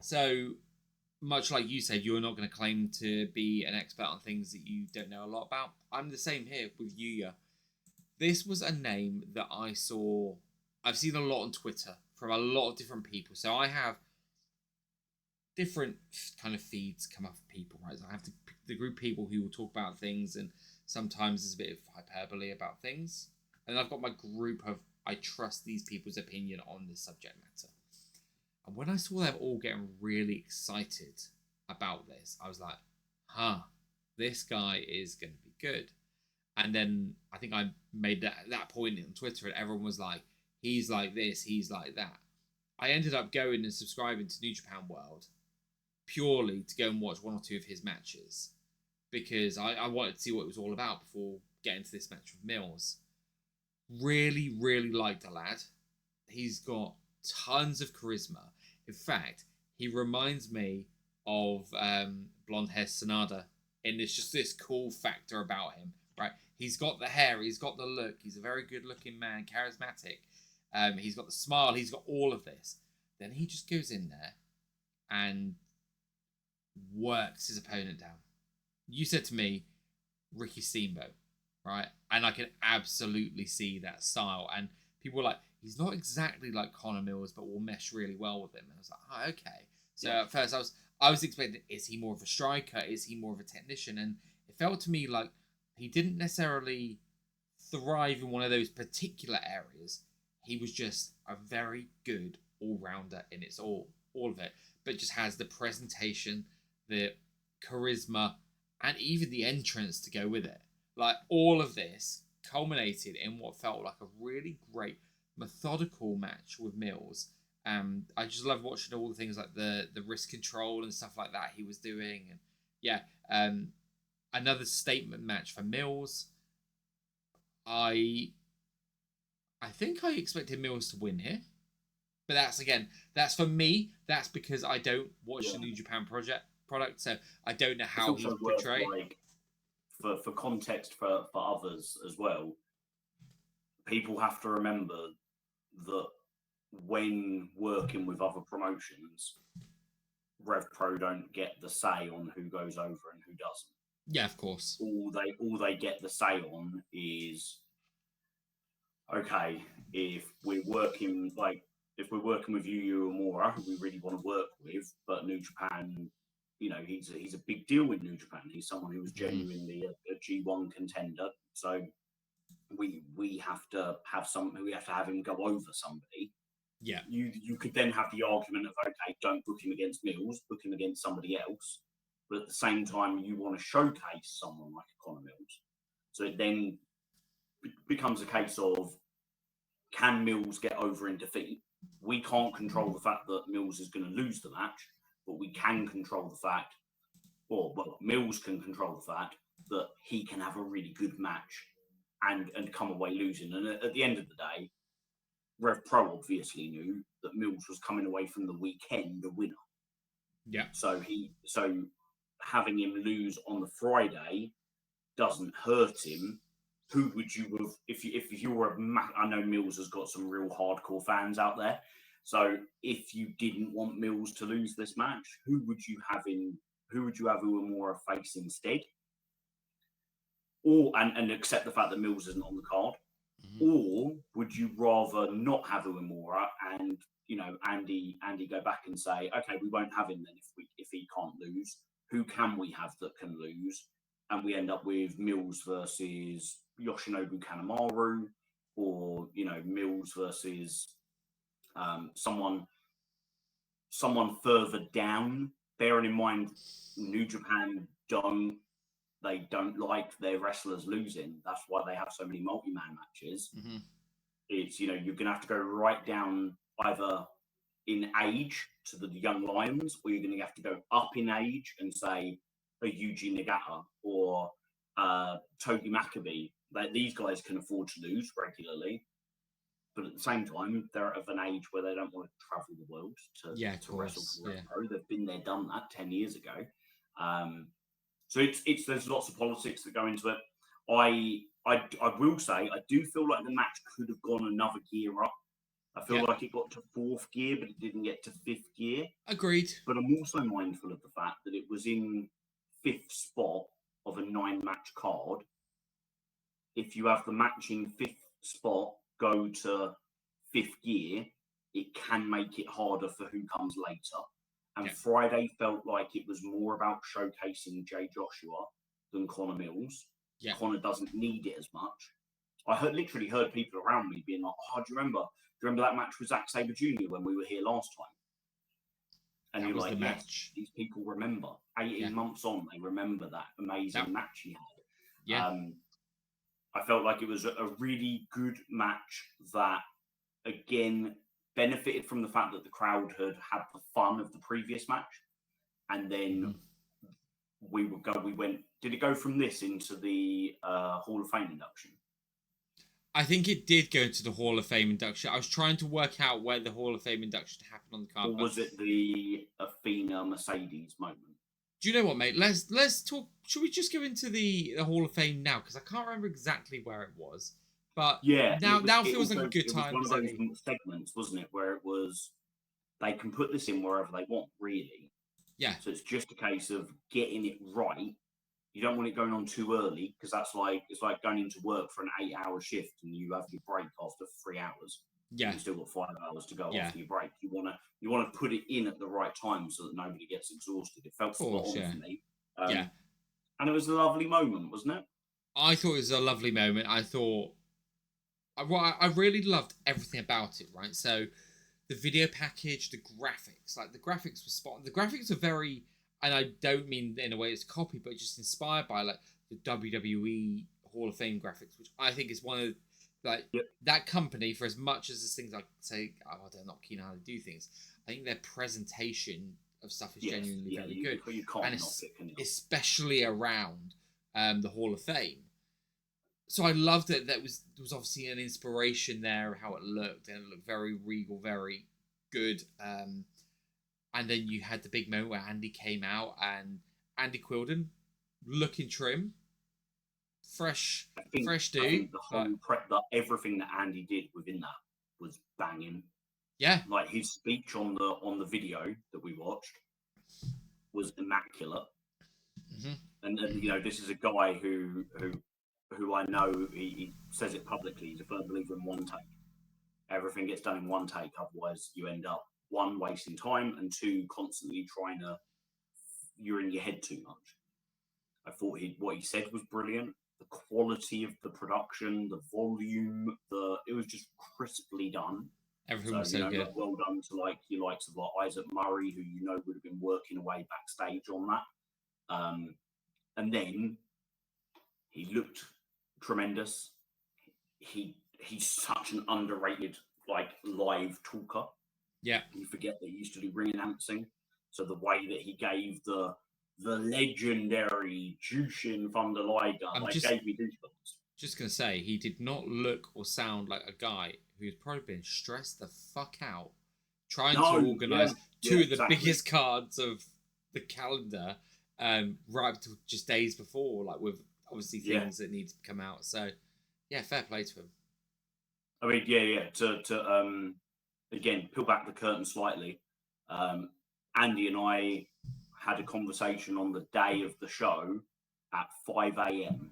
So, much like you said, you're not going to claim to be an expert on things that you don't know a lot about. I'm the same here with Yuya. This was a name that I've seen a lot on Twitter from a lot of different people. So I have different kind of feeds come up for people, right? So I have the group of people who will talk about things, and sometimes there's a bit of hyperbole about things. And I've got my group of, I trust these people's opinion on this subject matter. And when I saw them all getting really excited about this, I was like, this guy is going to be good. And then I think I made that point on Twitter, and everyone was like, he's like this, he's like that. I ended up going and subscribing to New Japan World purely to go and watch one or two of his matches, because I wanted to see what it was all about before getting to this match with Mills. Really, really liked the lad. He's got tons of charisma. In fact, he reminds me of blonde hair Sonada, and there's just this cool factor about him, right? He's got the hair, he's got the look, he's a very good looking man, charismatic. He's got the smile, he's got all of this. Then he just goes in there and works his opponent down. You said to me, Ricky Steamboat, right? And I can absolutely see that style. And people were like, he's not exactly like Connor Mills, but will mesh really well with him. And I was like, okay. So at first I was expecting, is he more of a striker? Is he more of a technician? And it felt to me like he didn't necessarily thrive in one of those particular areas. He was just a very good all-rounder in its all of it, but just has the presentation, the charisma, and even the entrance to go with it. Like, all of this culminated in what felt like a really great methodical match with Mills. I just love watching all the things like the wrist control and stuff like that he was doing. And yeah, another statement match for Mills. I think I expected Mills to win here. But that's for me. That's because I don't watch the New Japan product, so I don't know how he's portrayed. Like, for context for others as well, people have to remember that when working with other promotions, RevPro don't get the say on who goes over and who doesn't. Yeah, of course. All they get the say on is, okay, if we're working with Yuya Uemura, who we really want to work with, but New Japan, he's a big deal in New Japan. He's someone who was genuinely a G1 contender. So we have to have him go over somebody. Yeah. You could then have the argument of, okay, don't book him against Mills, book him against somebody else. But at the same time, you want to showcase someone like Connor Mills. So it then becomes a case of, can Mills get over in defeat? We can't control the fact that Mills is going to lose the match, but we can control the fact, Mills can control the fact that he can have a really good match and come away losing. And at the end of the day, RevPro obviously knew that Mills was coming away from the weekend a winner. Yeah. So having him lose on the Friday doesn't hurt him. Who would you have if you were I know Mills has got some real hardcore fans out there. So if you didn't want Mills to lose this match, who would you have Uemura face instead? Or and accept the fact that Mills isn't on the card? Or would you rather not have Uemura and Andy go back and say, okay, we won't have him then if he can't lose. Who can we have that can lose? And we end up with Mills versus Yoshinobu Kanemaru, or Mills versus someone further down. Bearing in mind, New Japan don't like their wrestlers losing. That's why they have so many multi-man matches. It's you're gonna have to go right down either in age to the young lions, or you're gonna have to go up in age and say a Yuji Nagata or Togi Makabe. These guys can afford to lose regularly, but at the same time, they're of an age where they don't want to travel the world to wrestle for RevPro. They've been there, done that 10 years ago. So there's lots of politics that go into it. I will say I do feel like the match could have gone another gear up. I feel like it got to 4th gear, but it didn't get to 5th gear. Agreed. But I'm also mindful of the fact that it was in 5th spot of a 9-match card. If you have the match in 5th spot go to 5th gear, it can make it harder for who comes later. And Friday felt like it was more about showcasing Jay Joshua than Connor Mills. Connor doesn't need it as much. I literally heard people around me being like, "Oh, do you remember that match with Zack Sabre Jr. when we were here last time?" And that you're like, "Yes, these people remember. 18 months on, they remember that amazing match he had." Yeah. I felt like it was a really good match that, again, benefited from the fact that the crowd had the fun of the previous match, and then did it go from this into the Hall of Fame induction? I think it did go into the Hall of Fame induction. I was trying to work out where the Hall of Fame induction happened on the card. Or was it the Athena Mercedes moment? Do you know what, mate? Let's talk. Should we just go into the Hall of Fame now? Because I can't remember exactly where it was. But now feels like a good time. It was one of those segments, wasn't it, where it was they can put this in wherever they want, really. Yeah. So it's just a case of getting it right. You don't want it going on too early, because it's like going into work for an 8-hour shift and you have your break after 3 hours. Yeah. You've still got 5 hours to go after your break. You want to put it in at the right time so that nobody gets exhausted. It felt spot on for me. And it was a lovely moment, wasn't it? I thought it was a lovely moment. I thought I really loved everything about it, right? So the video package, the graphics, the graphics were spot on. The graphics are very, and I don't mean in a way it's a copy, but just inspired by the WWE Hall of Fame graphics, which I think is one of that company, for as much as there's things I say, they're not keen on how to do things, I think their presentation of stuff is genuinely very good. You can't and knock it, especially around the Hall of Fame. So I loved it. There was obviously an inspiration there of how it looked, and it looked very regal, very good. And then you had the big moment where Andy came out, and Andy Quilden looking trim, fresh dude. I think the whole everything that Andy did within that was banging. Yeah, like his speech on the video that we watched was immaculate. And this is a guy who I know, he says it publicly, he's a firm believer in one take. Everything gets done in one take, otherwise you end up, 1, wasting time, and 2, constantly you're in your head too much. I thought what he said was brilliant. The quality of the production, the volume, it was just crisply done. Everything was so good. Well done to your likes of Isaac Murray, who would have been working away backstage on that. And then he looked tremendous. He's such an underrated live talker. Yeah. You forget that he used to do re-announcing. So the way that he gave the legendary Jushin Thunder Liger gave me goosebumps. Just gonna say, he did not look or sound like a guy who's probably been stressed the fuck out trying to organise two of the biggest cards of the calendar right up to just days before, like with obviously things that need to come out. So yeah, fair play to him. I mean, yeah. To again, peel back the curtain slightly. Andy and I had a conversation on the day of the show at 5 a.m.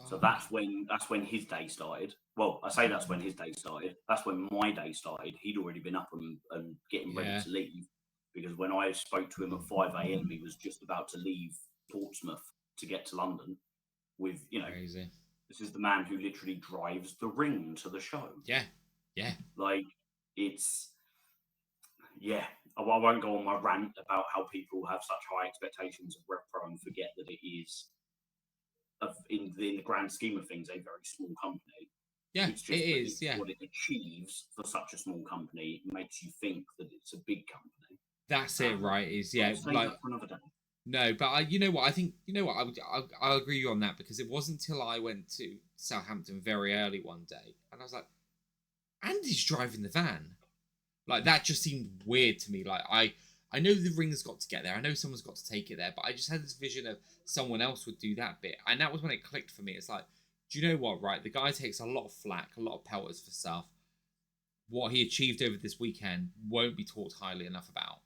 So that's when his day started. Well, I say that's when his day started. That's when my day started. He'd already been up and getting ready to leave, because when I spoke to him at 5 a.m., he was just about to leave Portsmouth to get to London. With Crazy. This is the man who literally drives the ring to the show. Yeah. Like, it's I won't go on my rant about how people have such high expectations of RevPro and forget that it is, in the grand scheme of things, a very small company. Yeah, it's just it is. Yeah, what it achieves for such a small company makes you think that it's a big company. That's it, right? Like that for another day. No, but you know what? I think I'll agree with you on that, because it wasn't until I went to Southampton very early one day and I was like, Andy's driving the van. Like, that just seemed weird to me. Like, I know the ring's got to get there. I know someone's got to take it there, but I just had this vision of someone else would do that bit. And that was when it clicked for me. It's like, do you know what, right? The guy takes a lot of flack, a lot of pelters for stuff. What he achieved over this weekend won't be talked highly enough about,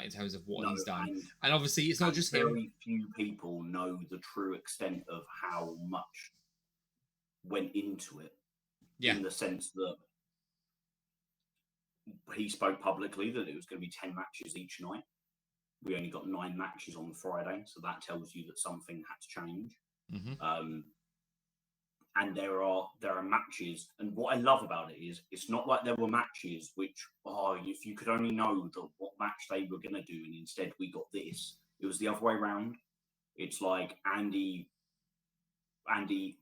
in terms of what he's done. And obviously, it's not just him. Very few people know the true extent of how much went into it. Yeah. In the sense that he spoke publicly that it was going to be 10 matches each night. We only got 9 matches on Friday, so that tells you that something had to change. Mm-hmm. And there are matches, and what I love about it is it's not like there were matches which, if you could only know what match they were going to do, and instead we got this. It was the other way around. It's like Andy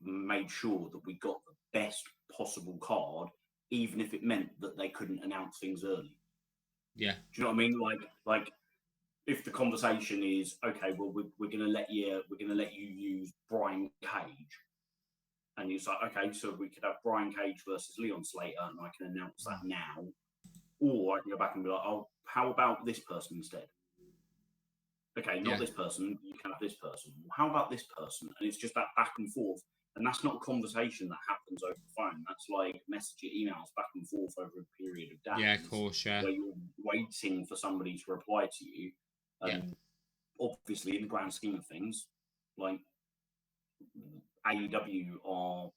made sure that we got the best possible card, even if it meant that they couldn't announce things early. Yeah. Do you know what I mean? Like if the conversation is, okay, well, we're going to let you use Brian Cage. And it's like, okay, so we could have Brian Cage versus Leon Slater, and I can announce that now. Or I can go back and be like, oh, how about this person instead? Okay, not this person, you can have this person. How about this person? And it's just that back and forth. And that's not a conversation that happens over the phone. That's like emails back and forth over a period of days. Yeah, of course, yeah. Where you're waiting for somebody to reply to you. Obviously, in the grand scheme of things, like AEW are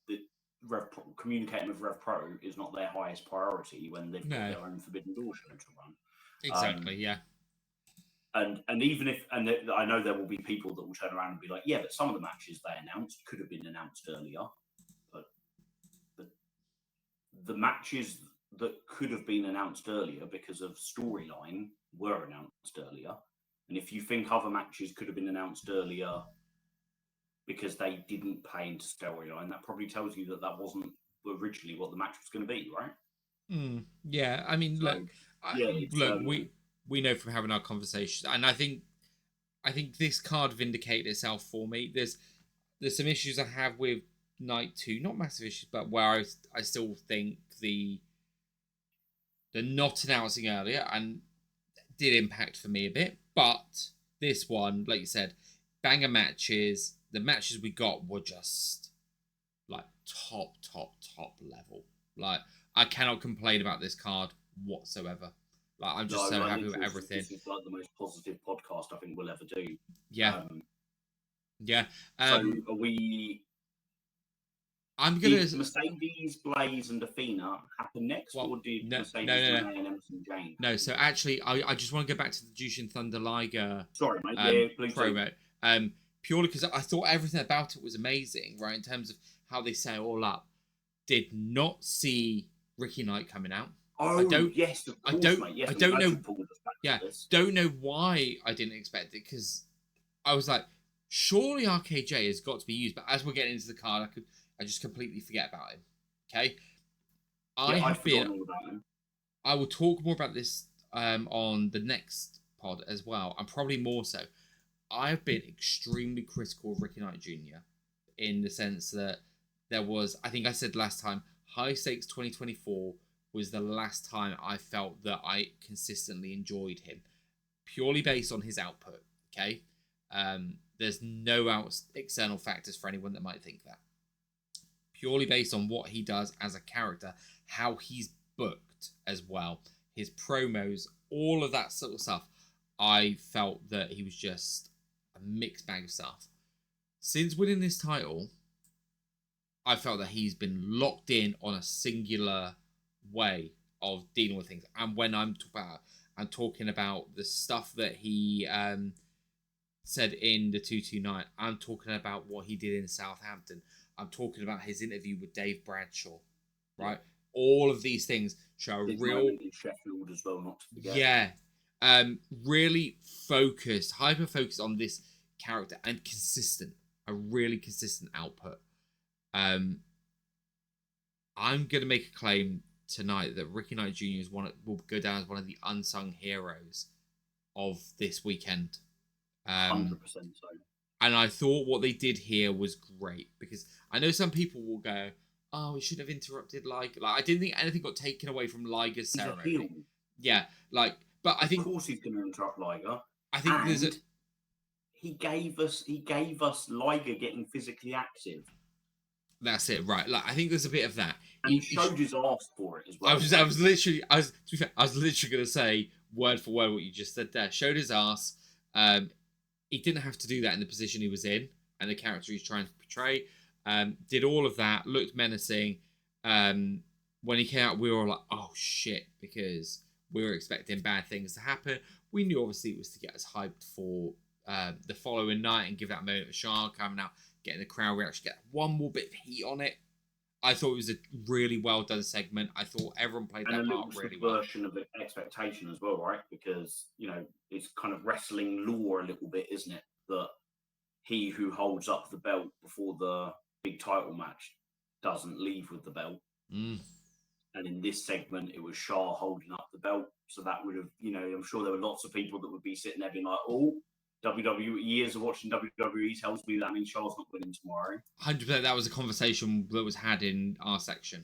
RevPro, communicating with RevPro is not their highest priority when they've got their own Forbidden Door show to run. Exactly, yeah. And even if, and I know there will be people that will turn around and be like, yeah, but some of the matches they announced could have been announced earlier. But the matches that could have been announced earlier because of storyline were announced earlier. And if you think other matches could have been announced earlier because they didn't play into storyline, that probably tells you that wasn't originally what the match was going to be, right? Yeah, I mean, we know from having our conversation, and I think this card vindicated itself for me. There's some issues I have with night 2, not massive issues, but where I still think the not announcing earlier and did impact for me a bit. But this one, like you said, banger matches. The matches we got were just like top level. Like, I cannot complain about this card whatsoever. Like, I'm just so happy with everything. This is like the most positive podcast I think we'll ever do. Yeah. So are we? Did Mercedes, Blaze, and Athena happen next, or did Mercedes, Mone, and Emersyn, Jayne? No. So actually, I just want to go back to the Jushin Thunder Liger. Sorry, mate. Please promo. Purely because I thought everything about it was amazing, right? In terms of how they set it all up. Did not see Ricky Knight coming out. Yes, of course, mate. Yes, I don't know. Yeah, don't know why I didn't expect it, because I was like, surely RKJ has got to be used. But as we're getting into the card, I just completely forget about him. Okay, I'd forgotten all about him. I will talk more about this on the next pod as well, and probably more so. I've been extremely critical of Ricky Knight Jr. in the sense that there was, I think I said last time, High Stakes 2024 was the last time I felt that I consistently enjoyed him. purely based on his output. Okay, there's no external factors for anyone that might think that. Purely based on what he does as a character, how he's booked as well, his promos, all of that sort of stuff. I felt that he was just a mixed bag of stuff. Since winning this title, I felt that he's been locked in on a singular way of dealing with things. And when I'm talking about the stuff that he said in the 229, I'm talking about what he did in Southampton. I'm talking about his interview with Dave Bradshaw, right? All of these things show a real in Sheffield as well, not to forget. Yeah. Really hyper focused on this character and a really consistent output. I'm gonna make a claim tonight that Ricky Knight Jr. will go down as one of the unsung heroes of this weekend. 100% so. And I thought what they did here was great, because I know some people will go, "Oh, we should have interrupted Liger." Like, I didn't think anything got taken away from Liger's ceremony. Yeah, but I think, of course, he's going to interrupt Liger. I think he gave us Liger getting physically active. That's it, right? Like, I think there's a bit of that. And he showed his ass for it as well. I was literally going to say word for word what you just said there. Showed his ass. He didn't have to do that in the position he was in and the character he's trying to portray. Did all of that, looked menacing. When he came out, we were all like, "Oh shit," because we were expecting bad things to happen. We knew obviously it was to get us hyped for the following night and give that moment of Sean coming out, getting the crowd reaction, get one more bit of heat on it. I thought it was a really well done segment. I thought everyone played that part really well. And a version of expectation as well, right? Because, it's kind of wrestling lore a little bit, isn't it? That he who holds up the belt before the big title match doesn't leave with the belt. Mm. And in this segment, it was Shah holding up the belt. So that would have, I'm sure there were lots of people that would be sitting there being like, "Oh, WWE, years of watching WWE tells me that means Shah's not winning tomorrow." 100%. That was a conversation that was had in our section.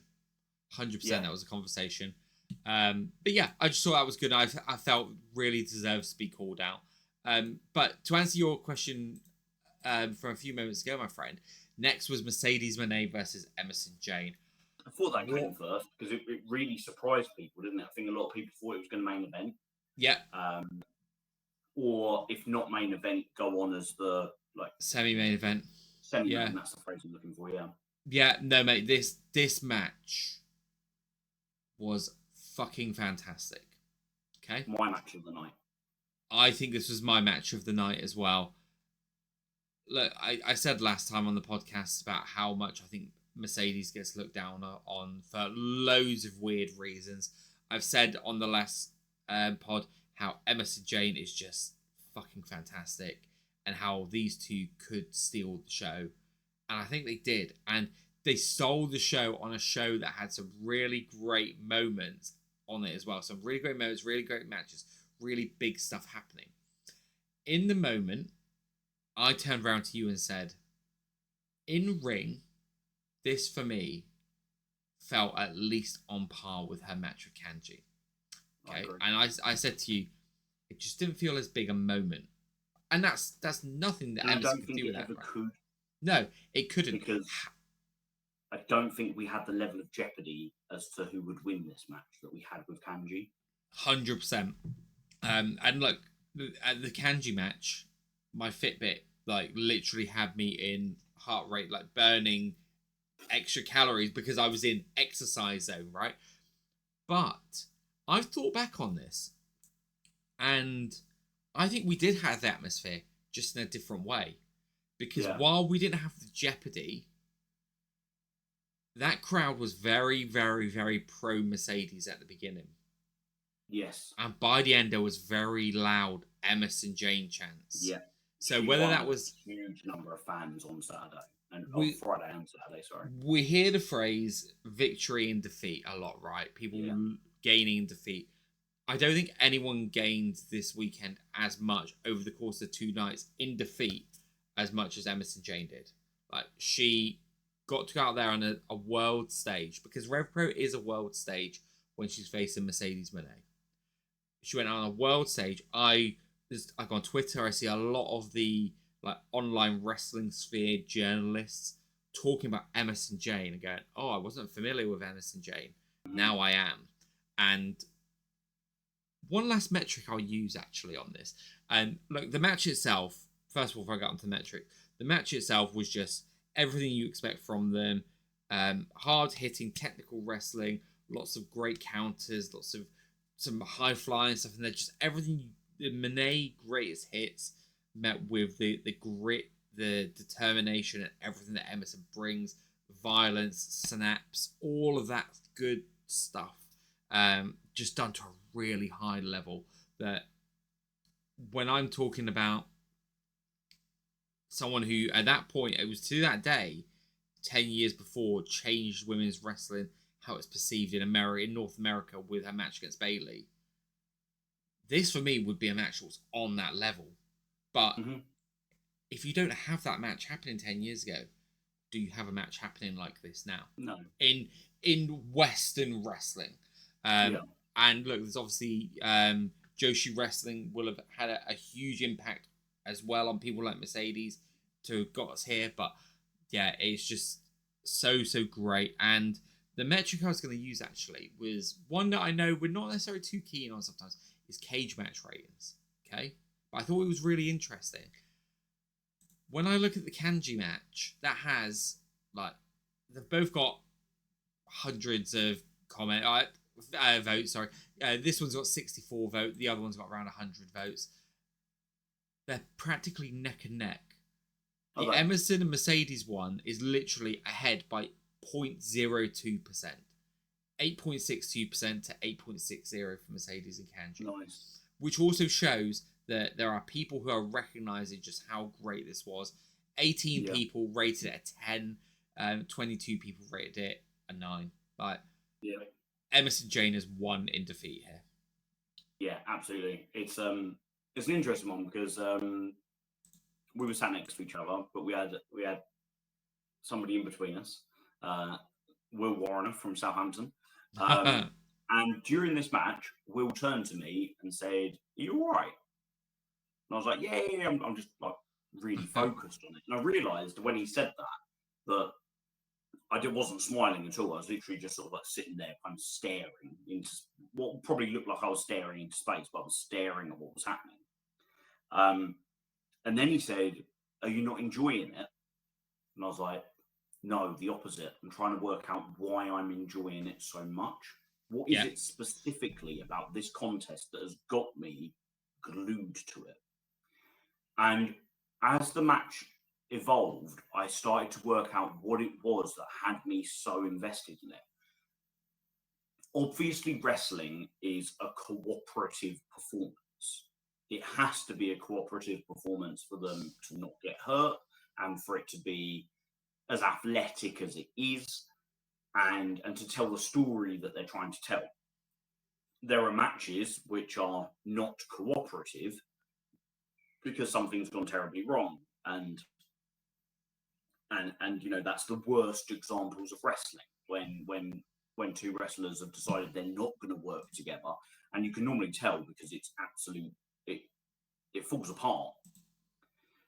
100%. That was a conversation. But yeah, I just thought that was good. I felt really deserves to be called out. But to answer your question from a few moments ago, my friend, next was Mercedes Mone versus Emersyn Jayne. I thought that came first because it really surprised people, didn't it? I think a lot of people thought it was going to main event. Yeah. Or if not main event, go on as the semi-main event. Semi-main, that's the phrase I'm looking for. Yeah. Yeah. No, mate. This match was fucking fantastic. Okay. My match of the night. I think this was my match of the night as well. Look, I said last time on the podcast about how much I think Mercedes gets looked down on for loads of weird reasons. I've said on the last pod how Emersyn Jayne is just fucking fantastic and how these two could steal the show. And I think they did. And they stole the show on a show that had some really great moments on it as well. Some really great moments, really great matches, really big stuff happening. In the moment, I turned around to you and said, in ring, this for me felt at least on par with her match with Kanji. Okay, and I said to you, it just didn't feel as big a moment, and that's nothing that Emersyn could do with that. Right? No, it couldn't, because I don't think we had the level of jeopardy as to who would win this match that we had with Kanji. 100%. And look, at the Kanji match, my Fitbit literally had me in heart rate burning extra calories because I was in exercise zone, right? But I've thought back on this, and I think we did have the atmosphere, just in a different way. Because while we didn't have the jeopardy, that crowd was very, very, very pro Mercedes at the beginning. Yes. And by the end, there was very loud Emersyn Jayne chants. Yeah. So whether that was a huge number of fans on Saturday. And Friday and Saturday, sorry. We hear the phrase victory and defeat a lot, right? People gaining defeat. I don't think anyone gained this weekend as much over the course of 2 nights in defeat as much as Emersyn Jayne did. She got to go out there on a world stage, because RevPro is a world stage when she's facing Mercedes Mone. She went out on a world stage. I I go on Twitter, I see a lot of the like online wrestling sphere journalists talking about Emersyn Jayne and going, "Oh, I wasn't familiar with Emersyn Jayne. Now I am." And one last metric I'll use actually on this, and look, the match itself. First of all, before I get onto the metric, the match itself was just everything you expect from them. Hard hitting, technical wrestling, lots of great counters, lots of some high flying stuff, and they're just everything. The Mone greatest hits met with the grit, the determination, and everything that Emersyn brings, violence, snaps, all of that good stuff, just done to a really high level. That when I'm talking about someone who, at that point, it was to that day, 10 years before, changed women's wrestling, how it's perceived in America, in North America, with her match against Bayley. This, for me, would be a match that was on that level. But if you don't have that match happening 10 years ago, do you have a match happening like this now? No. In Western wrestling. And look, there's obviously Joshi wrestling will have had a huge impact as well on people like Mercedes to have got us here. But yeah, it's just so great. And the metric I was going to use actually was one that I know we're not necessarily too keen on sometimes, is cage match ratings. Okay? But I thought it was really interesting. When I look at the Kanji match, that has, like, they've both got hundreds of votes, sorry. This one's got 64 votes, the other one's got around 100 votes. They're practically neck and neck. The Emersyn and Mercedes one is literally ahead by 0.02%. 8.62% to 8.60 for Mercedes and Kanji. Nice. Which also shows that there are people who are recognizing just how great this was. 18 people rated it a 10, 22 people rated it a 9. Like, Emersyn Jayne has won in defeat here. Yeah, absolutely. It's an interesting one because we were sat next to each other, but we had somebody in between us, Will Warner from Southampton. And during this match, Will turned to me and said, "Are you all right?" And I was like, yeah, I'm just like really focused on it. And I realised when he said that I wasn't smiling at all. I was literally just sort of like sitting there kind of staring into what probably looked like I was staring into space, but I was staring at what was happening. And then he said, "Are you not enjoying it?" And I was like, "No, the opposite. I'm trying to work out why I'm enjoying it so much. What is it specifically about this contest that has got me glued to it?" And as the match evolved, I started to work out what it was that had me so invested in it. Obviously, wrestling is a cooperative performance. It has to be a cooperative performance for them to not get hurt and for it to be as athletic as it is and to tell the story that they're trying to tell. There are matches which are not cooperative because something's gone terribly wrong, and you know, that's the worst examples of wrestling when two wrestlers have decided they're not going to work together, and you can normally tell because it's absolute, it falls apart.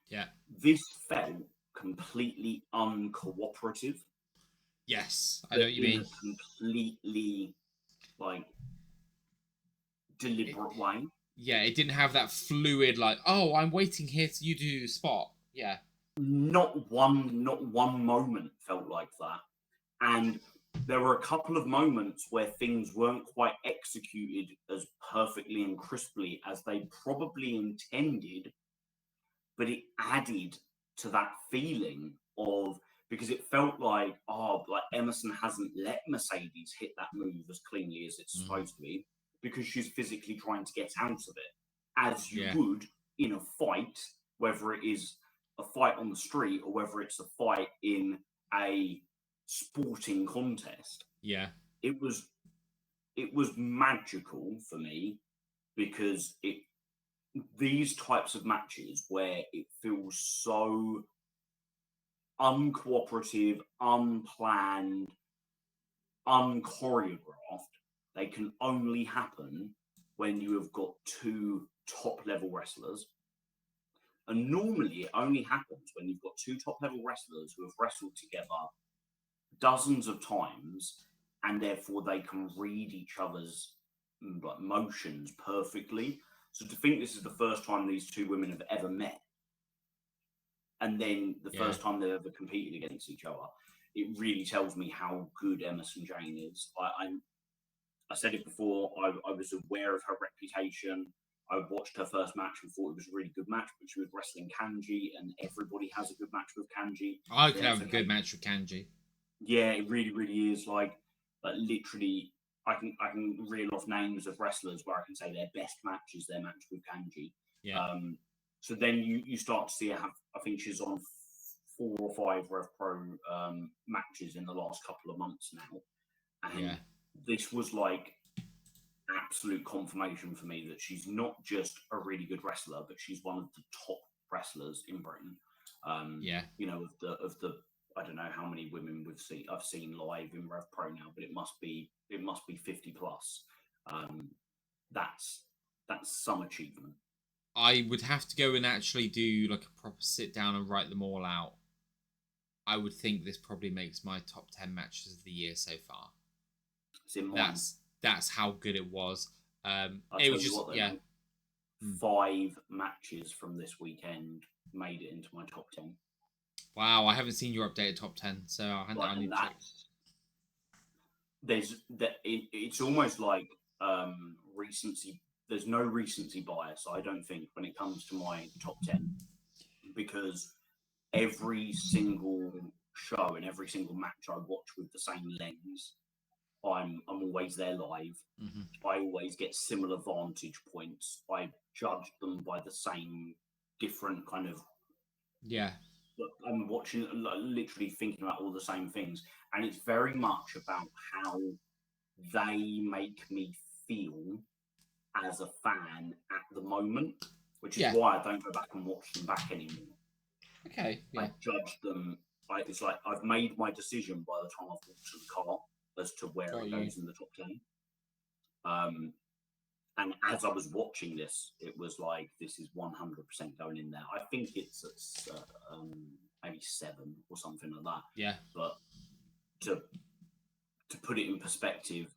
Yeah, this felt completely uncooperative. Yes, I know what you mean. Completely like deliberate way. Yeah, it didn't have that fluid, like, oh, I'm waiting here till you do the spot. Yeah. Not one moment felt like that. And there were a couple of moments where things weren't quite executed as perfectly and crisply as they probably intended, but it added to that feeling of, because it felt like, like Emersyn hasn't let Mercedes hit that move as cleanly as it's supposed to be, because she's physically trying to get out of it, as you would in a fight, whether it is a fight on the street or whether it's a fight in a sporting contest. Yeah. It was magical for me because these types of matches where it feels so uncooperative, unplanned, unchoreographed, they can only happen when you have got two top-level wrestlers. And normally it only happens when you've got two top-level wrestlers who have wrestled together dozens of times, and therefore they can read each other's motions perfectly. So to think this is the first time these two women have ever met, and then the first time they've ever competed against each other, it really tells me how good Emersyn Jayne is. I said it before, I was aware of her reputation. I watched her first match and thought it was a really good match, but she was wrestling Kanji, and everybody has a good match with Kanji. I could have a good match with Kanji. Yeah, it really, really is. Like literally, I can reel off names of wrestlers where I can say their best match is their match with Kanji. Yeah. So then you start to see her have, I think she's on 4 or 5 RevPro matches in the last couple of months now. And this was like absolute confirmation for me that she's not just a really good wrestler, but she's one of the top wrestlers in Britain. You know, of the I don't know how many women I've seen live in RevPro now, but it must be 50 plus. That's some achievement. I would have to go and actually do like a proper sit down and write them all out. I would think this probably makes my top 10 matches of the year so far. It's in mine. That's how good it was. It was just 5 matches from this weekend made it into my top 10. Wow, I haven't seen your updated top 10, so I need to check. It's almost like recency. There's no recency bias, I don't think, when it comes to my top 10, because every single show and every single match I watch with the same lens, I'm always there live. Mm-hmm. I always get similar vantage points. I judge them by the same different kind of. Yeah. I'm watching, literally thinking about all the same things, and it's very much about how they make me feel as a fan at the moment, which is why I don't go back and watch them back anymore. Okay. Yeah. I judge them. It's like I've made my decision by the time I've walked to the car as to where it goes in the top 10. And as I was watching this, it was like, this is 100% going in there. I think it's at maybe 7 or something like that. Yeah. But to put it in perspective,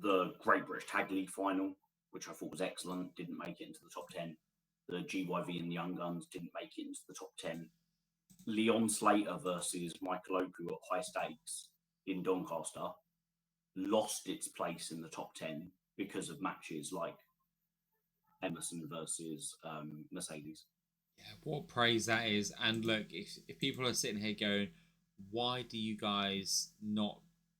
the Great British Tag League final, which I thought was excellent, didn't make it into the top 10. The GYV and the Young Guns didn't make it into the top 10. Leon Slater versus Michael Oku at High Stakes in Doncaster lost its place in the top 10 because of matches like Emersyn versus Mercedes. Yeah, what praise that is. And look, if people are sitting here going, why do you guys not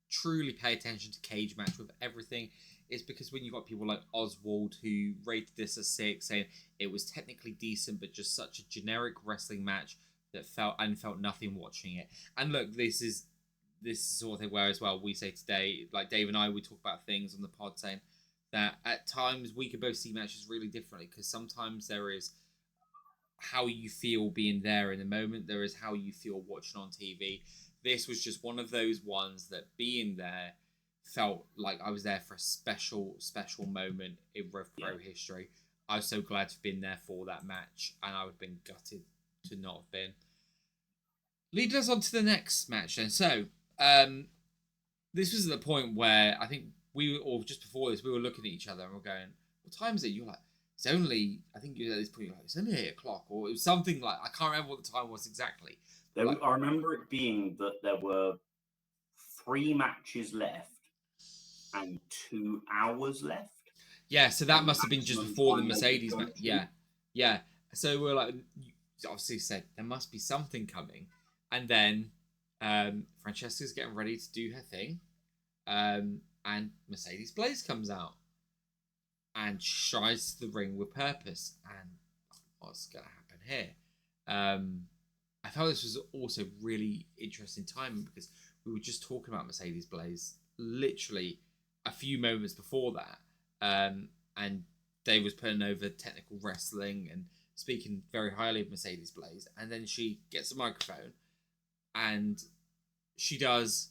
truly pay attention to cage match with everything? It's because when you've got people like Oswald who rated this a 6, saying it was technically decent, but just such a generic wrestling match that felt nothing watching it. And look, this is sort of thing where as well we say today, like Dave and I, we talk about things on the pod saying that at times we could both see matches really differently, because sometimes there is how you feel being there in the moment, there is how you feel watching on TV. This was just one of those ones that being there felt like I was there for a special moment in RevPro history. I was so glad to have been there for that match, and I would have been gutted to not have been. Leading us on to the next match then. So, this was at the point where I think just before this, we were looking at each other and we're going, what time is it? You're like, it's only, I think at this point, you're like, it's only 8 o'clock, or it was something like, I can't remember what the time was exactly. I remember it being that there were 3 matches left and 2 hours left. Yeah, so that must have been just before the Mercedes match. Yeah. So we're like, you obviously said there must be something coming, and then Francesco's getting ready to do her thing, and Mercedes Blaze comes out and strides to the ring with purpose. And what's going to happen here? I felt this was also really interesting timing, because we were just talking about Mercedes Blaze literally a few moments before that. And Dave was putting over technical wrestling and speaking very highly of Mercedes Blaze. And then she gets a microphone and she does,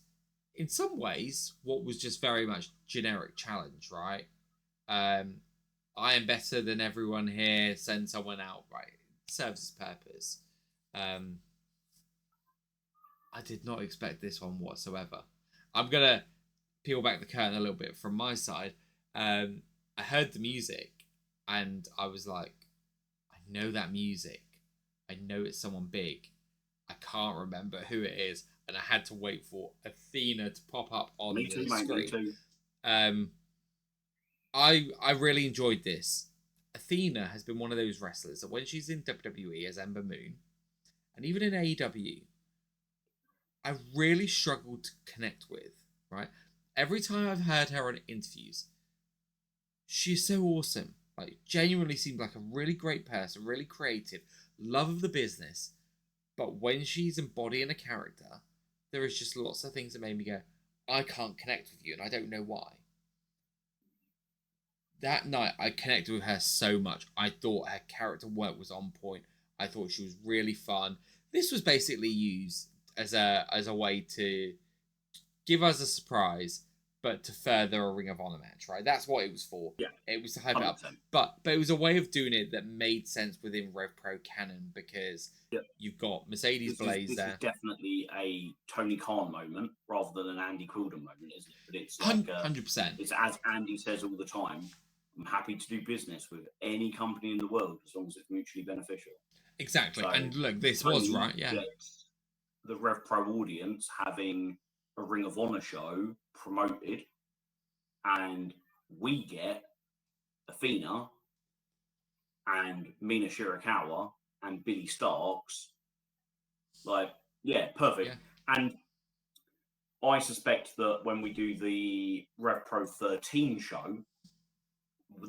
in some ways, what was just very much generic challenge, right? I am better than everyone here. Send someone out. Right, it serves its purpose. I did not expect this one whatsoever. I'm gonna peel back the curtain a little bit from my side. I heard the music and I was like, I know that music. I know it's someone big. I can't remember who it is, and I had to wait for Athena to pop up on the screen. Me too. I really enjoyed this. Athena has been one of those wrestlers that when she's in WWE as Ember Moon, and even in AEW, I really struggled to connect with, right? Every time I've heard her on interviews, she's so awesome. Like, genuinely seems like a really great person, really creative, love of the business. But when she's embodying a character, there is just lots of things that made me go, I can't connect with you, and I don't know why. That night, I connected with her so much. I thought her character work was on point. I thought she was really fun. This was basically used as a way to give us a surprise, but to further a Ring of Honor match, right? That's what it was for. Yeah, it was to hype 100%. It up. 100%. But it was a way of doing it that made sense within RevPro canon, because you've got Mercedes Blaze there. This is definitely a Tony Khan moment rather than an Andy Quildan moment, isn't it? But it's like 100%. It's as Andy says all the time. I'm happy to do business with any company in the world as long as it's mutually beneficial. Exactly. So, and look, this was right, yeah. The RevPro audience having a Ring of Honor show promoted, and we get Athena and Mina Shirakawa and Billy Starks. Like, yeah, perfect. Yeah. And I suspect that when we do the RevPro 13 show,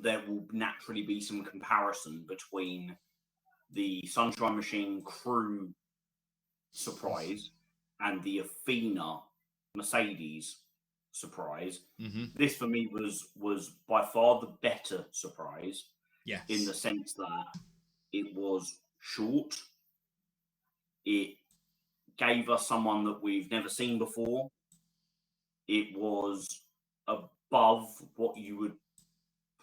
there will naturally be some comparison between the Sunshine Machine crew surprise and the Athena Mercedes surprise. Mm-hmm. This for me was by far the better surprise. Yes. In the sense that it was short. It gave us someone that we've never seen before. It was above what you would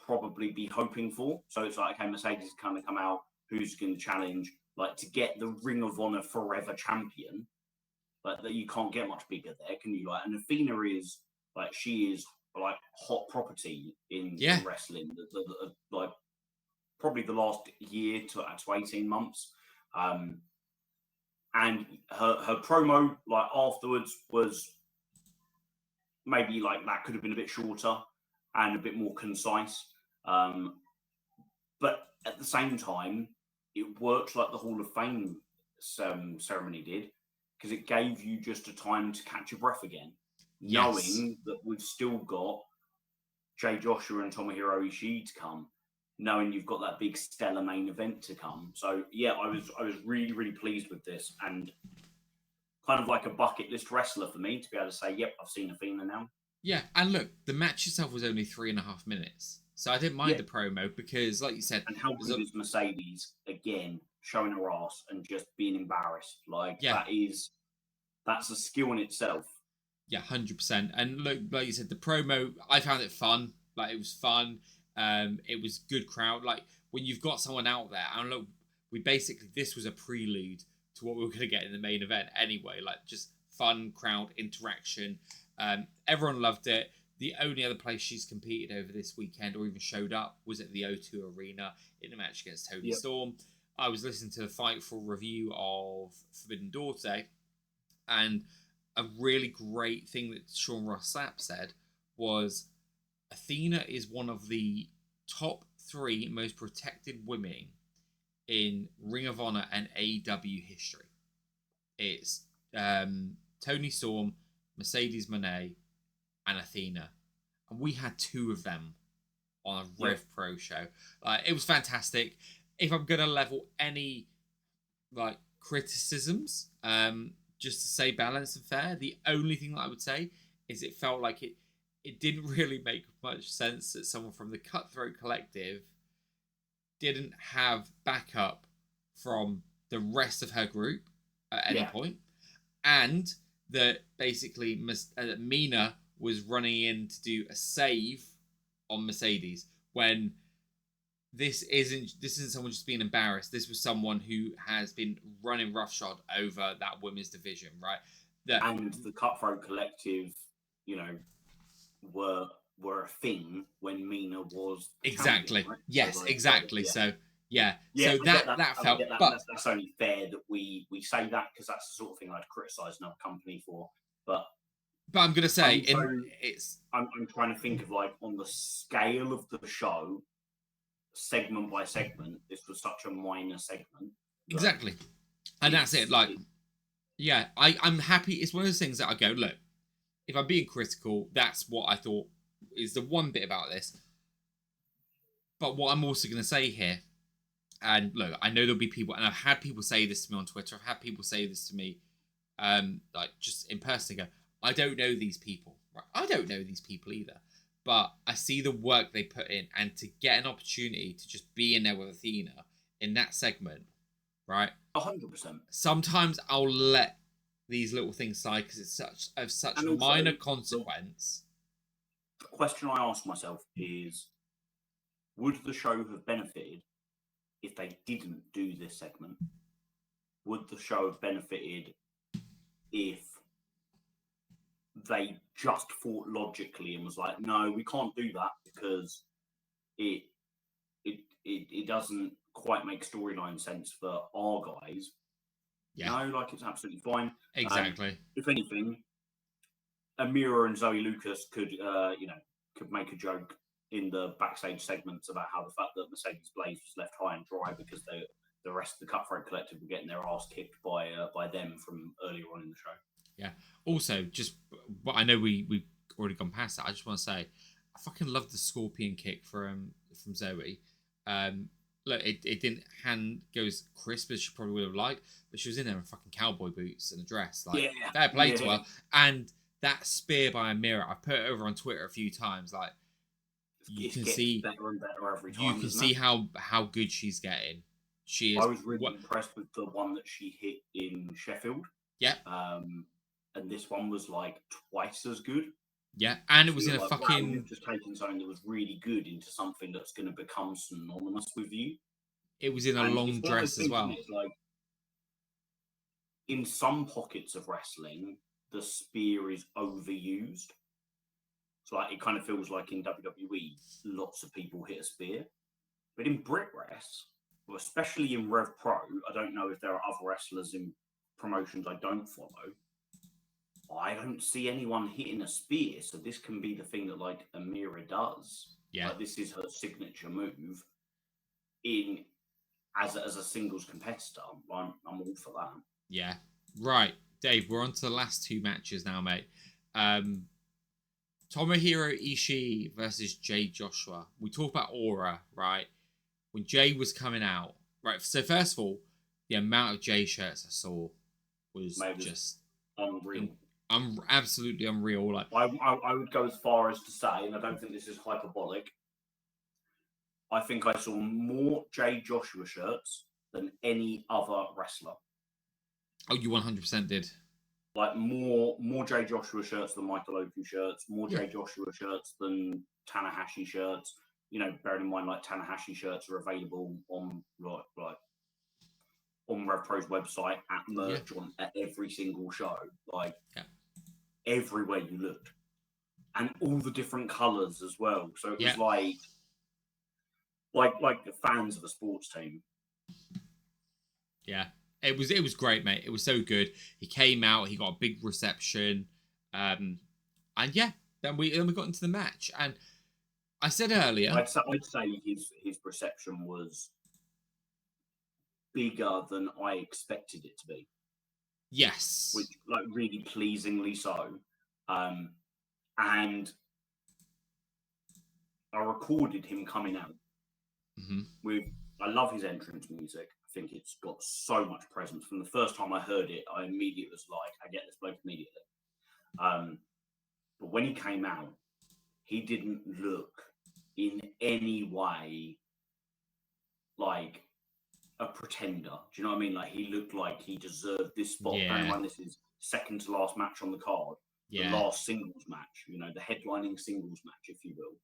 probably be hoping for. So it's like, okay, Mercedes is kind of come out. Who's going to challenge? Like, to get the Ring of Honor Forever Champion, like, that you can't get much bigger there, can you? Like, and Athena is like, she is like hot property in wrestling. Like, probably the last year to 18 months. And her promo, like, afterwards was maybe like that could have been a bit shorter and a bit more concise. But at the same time, it worked like the Hall of Fame ceremony did, because it gave you just a time to catch your breath again, knowing that we've still got Jay Joshua and Tomohiro Ishii to come, knowing you've got that big stellar main event to come. So yeah, I was really, really pleased with this, and kind of like a bucket list wrestler for me to be able to say, yep, I've seen Athena now. Yeah, and look, the match itself was only 3.5 minutes. So I didn't mind the promo because, like you said... And how good is Mercedes, again, showing her ass and just being embarrassed? Like, that's a skill in itself. Yeah, 100%. And look, like you said, the promo, I found it fun. Like, it was fun. It was good crowd. Like, when you've got someone out there, and look, this was a prelude to what we were going to get in the main event anyway. Like, just fun crowd interaction. Everyone loved it. The only other place she's competed over this weekend or even showed up was at the O2 Arena in a match against Toni Storm. I was listening to the Fightful review of Forbidden Door today, and a really great thing that Sean Ross Sapp said was Athena is one of the top 3 most protected women in Ring of Honor and AEW history. It's Toni Storm, Mercedes Mone, and Athena, and we had 2 of them on a RevPro show. It was fantastic. If I'm gonna level any like criticisms, just to say balanced and fair, the only thing that I would say is it felt like it didn't really make much sense that someone from the Cutthroat Collective didn't have backup from the rest of her group at any point, and that basically Mina was running in to do a save on Mercedes when this isn't someone just being embarrassed. This was someone who has been running roughshod over that women's division, right? And the Cutthroat Collective, you know, were a thing when Mina was exactly. Champion, right? Yes, so, like, exactly. yeah. So yeah, yeah. So that felt, but that's only fair that we say that, because that's the sort of thing I'd criticise another company for. But I'm gonna say I'm trying to think of, like, on the scale of the show, segment by segment, this was such a minor segment. Exactly, and that's it. Like, yeah, I'm happy. It's one of those things that I go, look, if I'm being critical, that's what I thought is the one bit about this. But what I'm also going to say here, and look, I know there'll be people, and I've had people say this to me on Twitter. I've had people say this to me, like just in person. Go, I don't know these people. Right? I don't know these people either. But I see the work they put in, and to get an opportunity to just be in there with Athena in that segment, right? 100%. Sometimes I'll let these little things slide because it's such also, minor consequence. The question I ask myself is, would the show have benefited if they didn't do this segment? Would the show have benefited if they just thought logically and was like, no, we can't do that because it doesn't quite make storyline sense for our guys? Yeah. No, like, it's absolutely fine. Exactly. If anything, Uemura and Zoe Lucas could make a joke in the backstage segments about how the fact that Mercedes Blaze was left high and dry because the rest of the Cutthroat Collective were getting their ass kicked by them from earlier on in the show. Yeah. Also, just, but I know we've already gone past that. I just want to say, I fucking love the scorpion kick from Zoe. Look, it didn't go as crisp as she probably would have liked, but she was in there in fucking cowboy boots and a dress. Like, fair play to her. And that spear by Uemura, I put it over on Twitter a few times. Like, you can see better and better every time. You can see how good she's getting. She is. I was really impressed with the one that she hit in Sheffield. Yeah. And this one was like twice as good. Yeah, and it was in a like, fucking. Wow, you've just taken something that was really good into something that's going to become synonymous with you. It was in a long dress as well. Like, in some pockets of wrestling, the spear is overused. So, like, it kind of feels like in WWE, lots of people hit a spear. But in Brit Wrest, well, especially in RevPro, I don't know if there are other wrestlers in promotions I don't follow, I don't see anyone hitting a spear. So this can be the thing that, like, Uemura does. Yeah. Like, this is her signature move as a singles competitor. I'm all for that. Yeah. Right. Dave, we're on to the last two matches now, mate. Tomohiro Ishii versus Jay Joshua. We talk about Aura, right? When Jay was coming out, right? So first of all, the amount of Jay shirts I saw was just unreal. Absolutely unreal. Like, I would go as far as to say, and I don't think this is hyperbolic, I think I saw more Jay Joshua shirts than any other wrestler. Oh, you 100% did. Like, more Jay Joshua shirts than Michael Oku shirts, more Jay Joshua shirts than Tanahashi shirts. You know, bearing in mind, like, Tanahashi shirts are available on on RevPro's website at merch at every single show. Like, everywhere you looked, and all the different colours as well. So it was like the fans of a sports team. Yeah. It was great, mate. It was so good. He came out, he got a big reception, and then we got into the match. And I said earlier, I'd say his reception was bigger than I expected it to be. Yes, which, like, really pleasingly so. And I recorded him coming out with. I love his entrance music. I think it's got so much presence. From the first time I heard it, I immediately was like, I get this bloke immediately. But when he came out, he didn't look in any way like a pretender. Do you know what I mean? Like, he looked like he deserved this spot. Bear in mind, this is second to last match on the card. The last singles match, you know, the headlining singles match, if you will.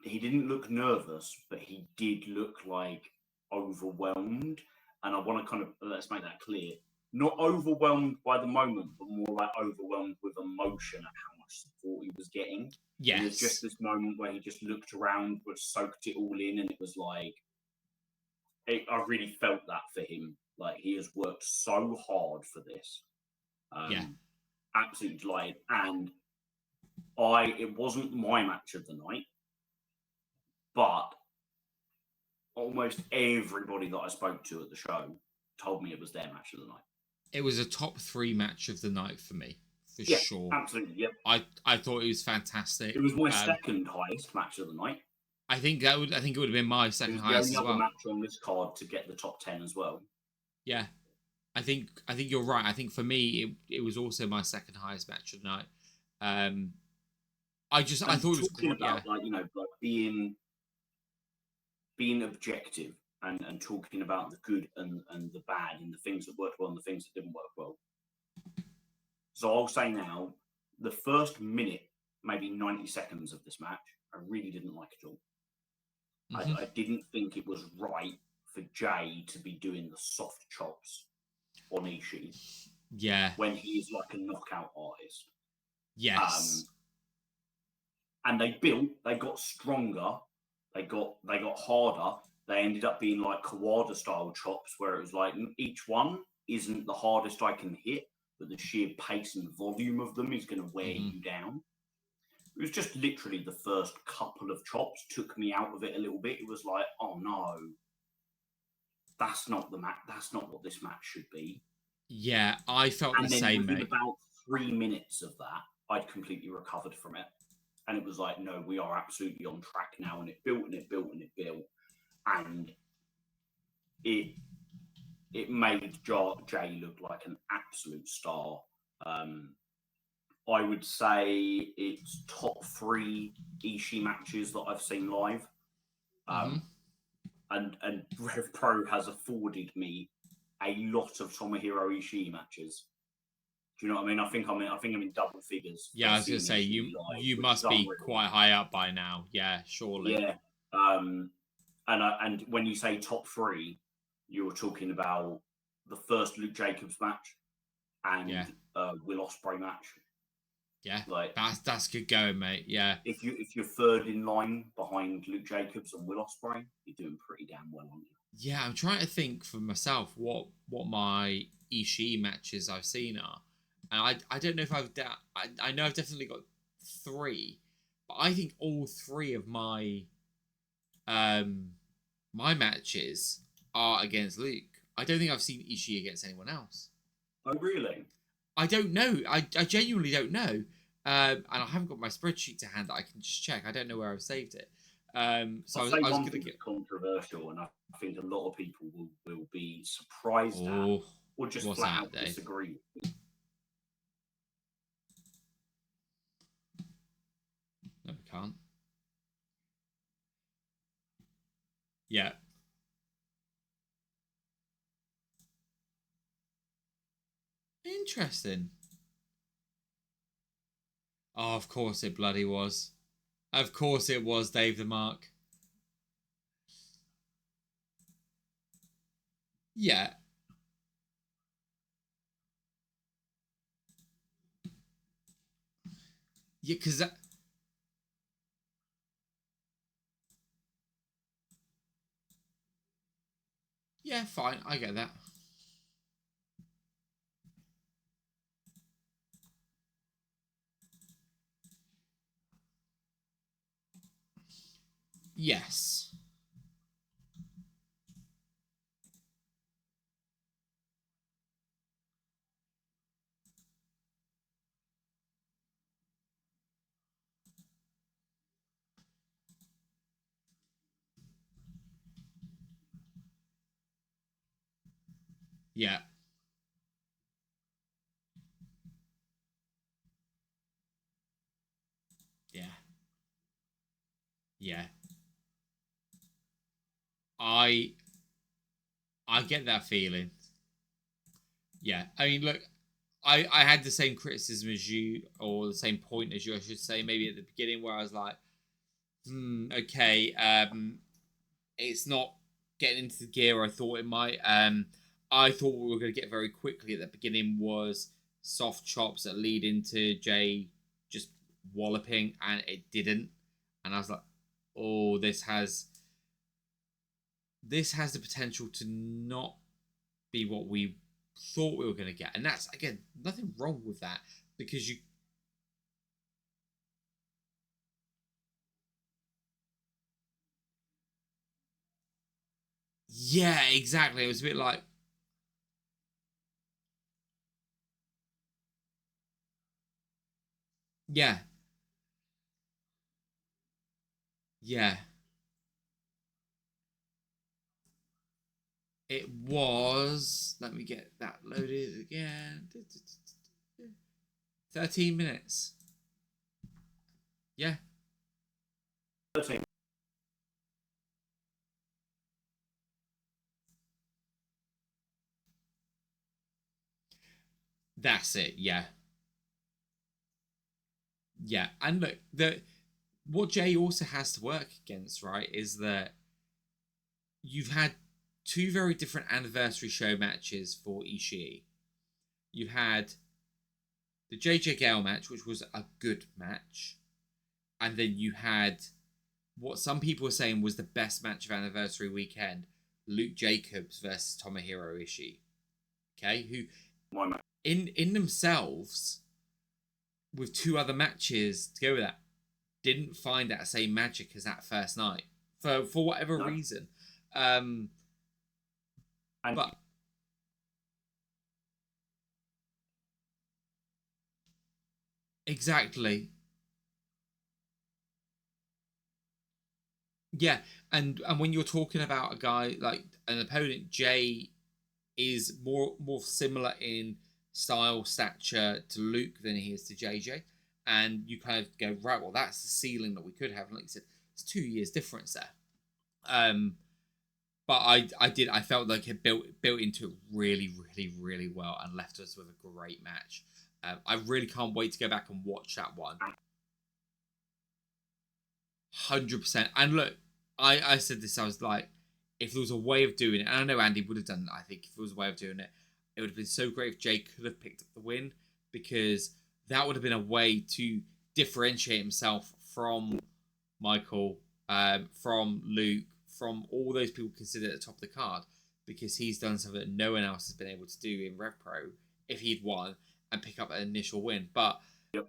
he didn't look nervous, but he did look like overwhelmed. And I want to kind of let's make that clear. Not overwhelmed by the moment, but more like overwhelmed with emotion at how much support he was getting. Yes. And there's just this moment where he just looked around, but soaked it all in, and it was like, I really felt that for him. Like, he has worked so hard for this. Absolutely delighted. And it wasn't my match of the night, but almost everybody that I spoke to at the show told me it was their match of the night. It was a top 3 match of the night for me, for yeah, sure. Absolutely, yep. I thought it was fantastic. It was my second highest match of the night. I think it would have been my second highest as well. The only other match on this card to get the top 10 as well. Yeah, I think you're right. I think for me it was also my second highest match of the night. I thought it was great. About, like, you know, like being objective and talking about the good and the bad and the things that worked well and the things that didn't work well. So I'll say now, the first minute, maybe 90 seconds of this match, I really didn't like at all. I didn't think it was right for Jay to be doing the soft chops on Ishii. Yeah. When he is like a knockout artist. Yes. And they got stronger, they got harder. They ended up being like Kawada style chops, where it was like each one isn't the hardest I can hit, but the sheer pace and volume of them is going to wear you down. It was just literally the first couple of chops took me out of it a little bit. It was like, oh no, that's not the match. That's not what this match should be. Yeah, I felt the same, mate. About 3 minutes of that, I'd completely recovered from it. And it was like, no, we are absolutely on track now. And it built and it built and it built. And it made Jay look like an absolute star. I would say it's top 3 Ishii matches that I've seen live. And RevPro has afforded me a lot of Tomohiro Ishii matches. Do you know what I mean? I think I'm in double figures. Yeah, I was going to say, you must be quite high up by now. Yeah, surely. Yeah. And when you say top 3, you're talking about the first Luke Jacobs match and Will Ospreay match. Yeah, like that's good going, mate. Yeah. If you're third in line behind Luke Jacobs and Will Ospreay, you're doing pretty damn well, aren't you? Yeah, I'm trying to think for myself what my Ishii matches I've seen are, and I don't know if I know I've definitely got 3, but I think all 3 of my my matches are against Luke. I don't think I've seen Ishii against anyone else. Oh, really? I don't know. I genuinely don't know. And I haven't got my spreadsheet to hand that I can just check. I don't know where I've saved it. So I was going to get controversial, and I think a lot of people will be surprised at, or just flat out disagree. No, we can't. Yeah. Interesting. Oh, of course it bloody was. Of course it was, Dave the Mark. Yeah. Yeah, because that... Yeah, fine. I get that. Yes. Yeah. Yeah. Yeah. I get that feeling. Yeah. I mean, look, I had the same criticism as you, or the same point as you, I should say, maybe at the beginning, where I was like, Okay. It's not getting into the gear I thought it might. I thought what we were going to get very quickly at the beginning was soft chops that lead into Jay just walloping, and it didn't. And I was like, oh, this has the potential to not be what we thought we were going to get. And that's, again, nothing wrong with that, because you... Yeah, exactly. It was a bit like... Yeah. Yeah. It was... Let me get that loaded again. 13 minutes. Yeah. 13. That's it, yeah. Yeah, and look, what Jay also has to work against, right, is that you've had two very different anniversary show matches for Ishii. You had the JJ Gale match, which was a good match, and then you had what some people were saying was the best match of anniversary weekend, Luke Jacobs versus Tomohiro Ishii. Okay, who in themselves, with two other matches to go with that, didn't find that same magic as that first night for whatever reason. But exactly, yeah, and when you're talking about a guy like an opponent, Jay is more similar in style, stature to Luke than he is to JJ, and you kind of go, right, well, that's the ceiling that we could have. And like you said, it's 2 years difference there. But I felt like it built into it really, really, really well and left us with a great match. I really can't wait to go back and watch that one. 100%. And look, I said this, I was like, if there was a way of doing it, and I know Andy would have done it, I think if there was a way of doing it, it would have been so great if Jay could have picked up the win, because that would have been a way to differentiate himself from Michael, from Luke, from all those people considered at the top of the card, because he's done something that no one else has been able to do in RevPro if he'd won and pick up an initial win. But yep.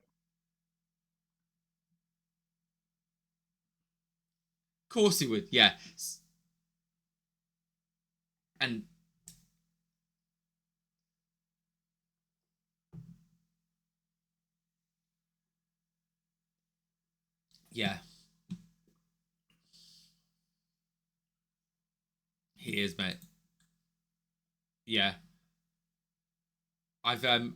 Of course he would, yeah. And yeah, he is, mate. Yeah, I've mm-hmm.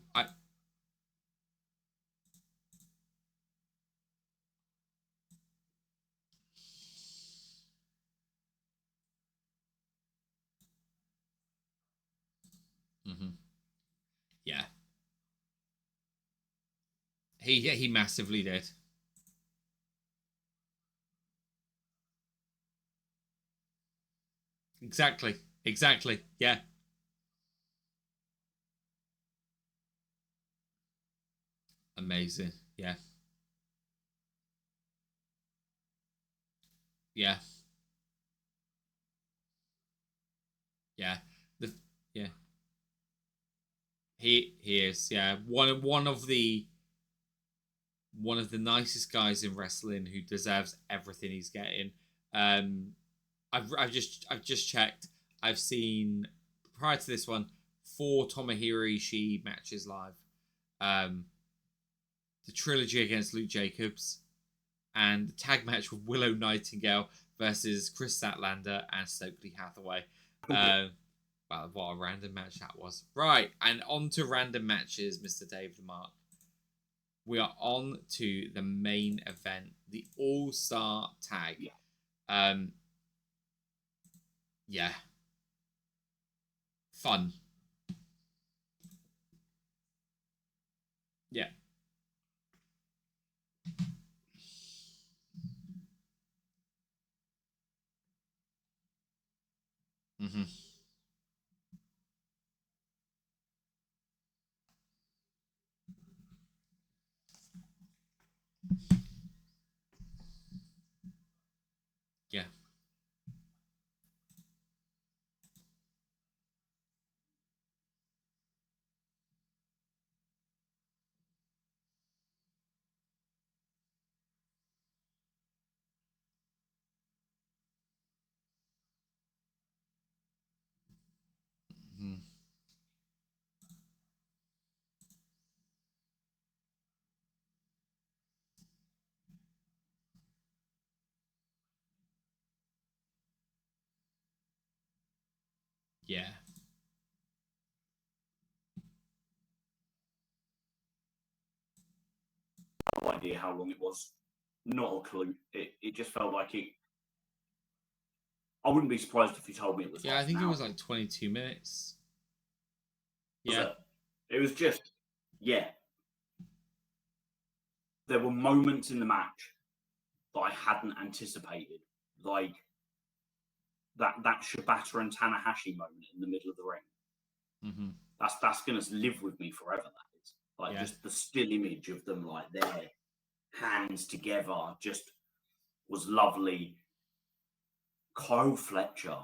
Yeah, he massively did. Exactly. Yeah. Amazing. Yeah. Yeah. Yeah. The yeah. He is. Yeah. One of the nicest guys in wrestling who deserves everything he's getting. Um, I've just checked. I've seen, prior to this one, 4 Tomohiro Ishii matches live. The trilogy against Luke Jacobs, and the tag match with Willow Nightingale versus Chris Statlander and Stokely Hathaway. Wow, what a random match that was. Right, and on to random matches, Mr. Dave the Mark. We are on to the main event, the All-Star Tag. Yeah. Fun. Yeah. Mm-hmm. Yeah. Mm-hmm. Yeah. No idea how long it was. Not a clue. It just felt like it. I wouldn't be surprised if you told me it was. Yeah, I think it hour. was like 22 minutes. Yeah. Yeah. It was just, yeah. There were moments in the match that I hadn't anticipated. Like that Shibata and Tanahashi moment in the middle of the ring. Mm-hmm. That's gonna live with me forever. That is. Like just the still image of them like their hands together just was lovely. Kyle Fletcher.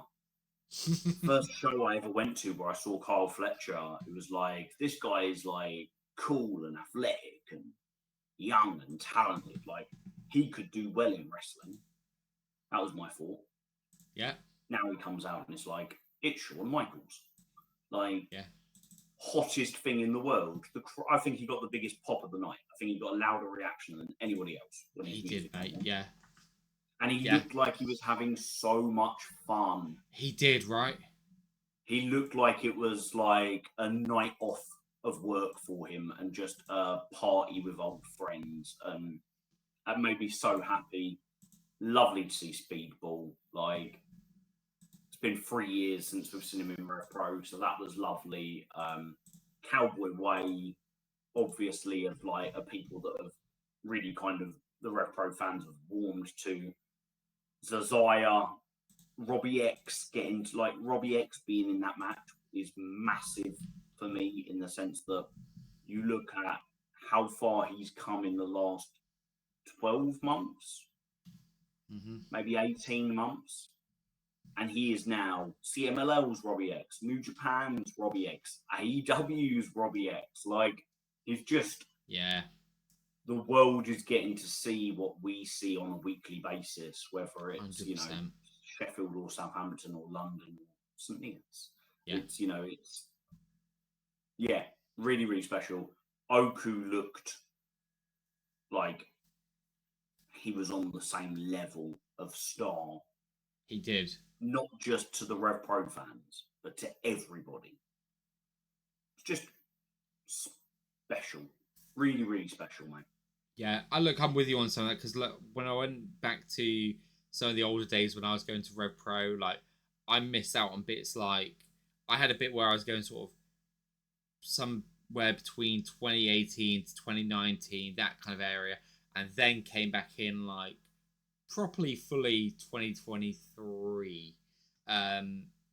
First show I ever went to where I saw Kyle Fletcher, it was like this guy is like cool and athletic and young and talented. Like he could do well in wrestling. That was my thought. Yeah. Now he comes out and it's like it's Shawn Michaels. Like Yeah. hottest thing in the world. I think he got the biggest pop of the night. I think he got a louder reaction than anybody else when He did, mate. Yeah. And he looked like he was having so much fun. He did, right? He looked like it was like a night off of work for him and just a party with old friends. And that made me so happy. Lovely to see Speedball. Like, it's been 3 years since we've seen him in RevPro, so that was lovely. Cowboy Way, obviously, of like a people that have really kind of the RevPro fans have warmed to. Zazaya, Robbie X getting to like Robbie X being in that match is massive for me in the sense that you look at how far he's come in the last 12 months, maybe 18 months, and he is now CMLL's Robbie X, New Japan's Robbie X, AEW's Robbie X. Like, he's just the world is getting to see what we see on a weekly basis, whether it's 100%. Sheffield or Southampton or London or something else. Yeah. It's it's really, really special. Oku looked like he was on the same level of star. He did. Not just to the RevPro fans, but to everybody. It's just special. Really, really special, mate. Yeah, I'm with you on some of that because look, when I went back to some of the older days when I was going to RevPro, like I missed out on bits. Like I had a bit where I was going sort of somewhere between 2018 to 2019, that kind of area, and then came back in like properly fully 2023.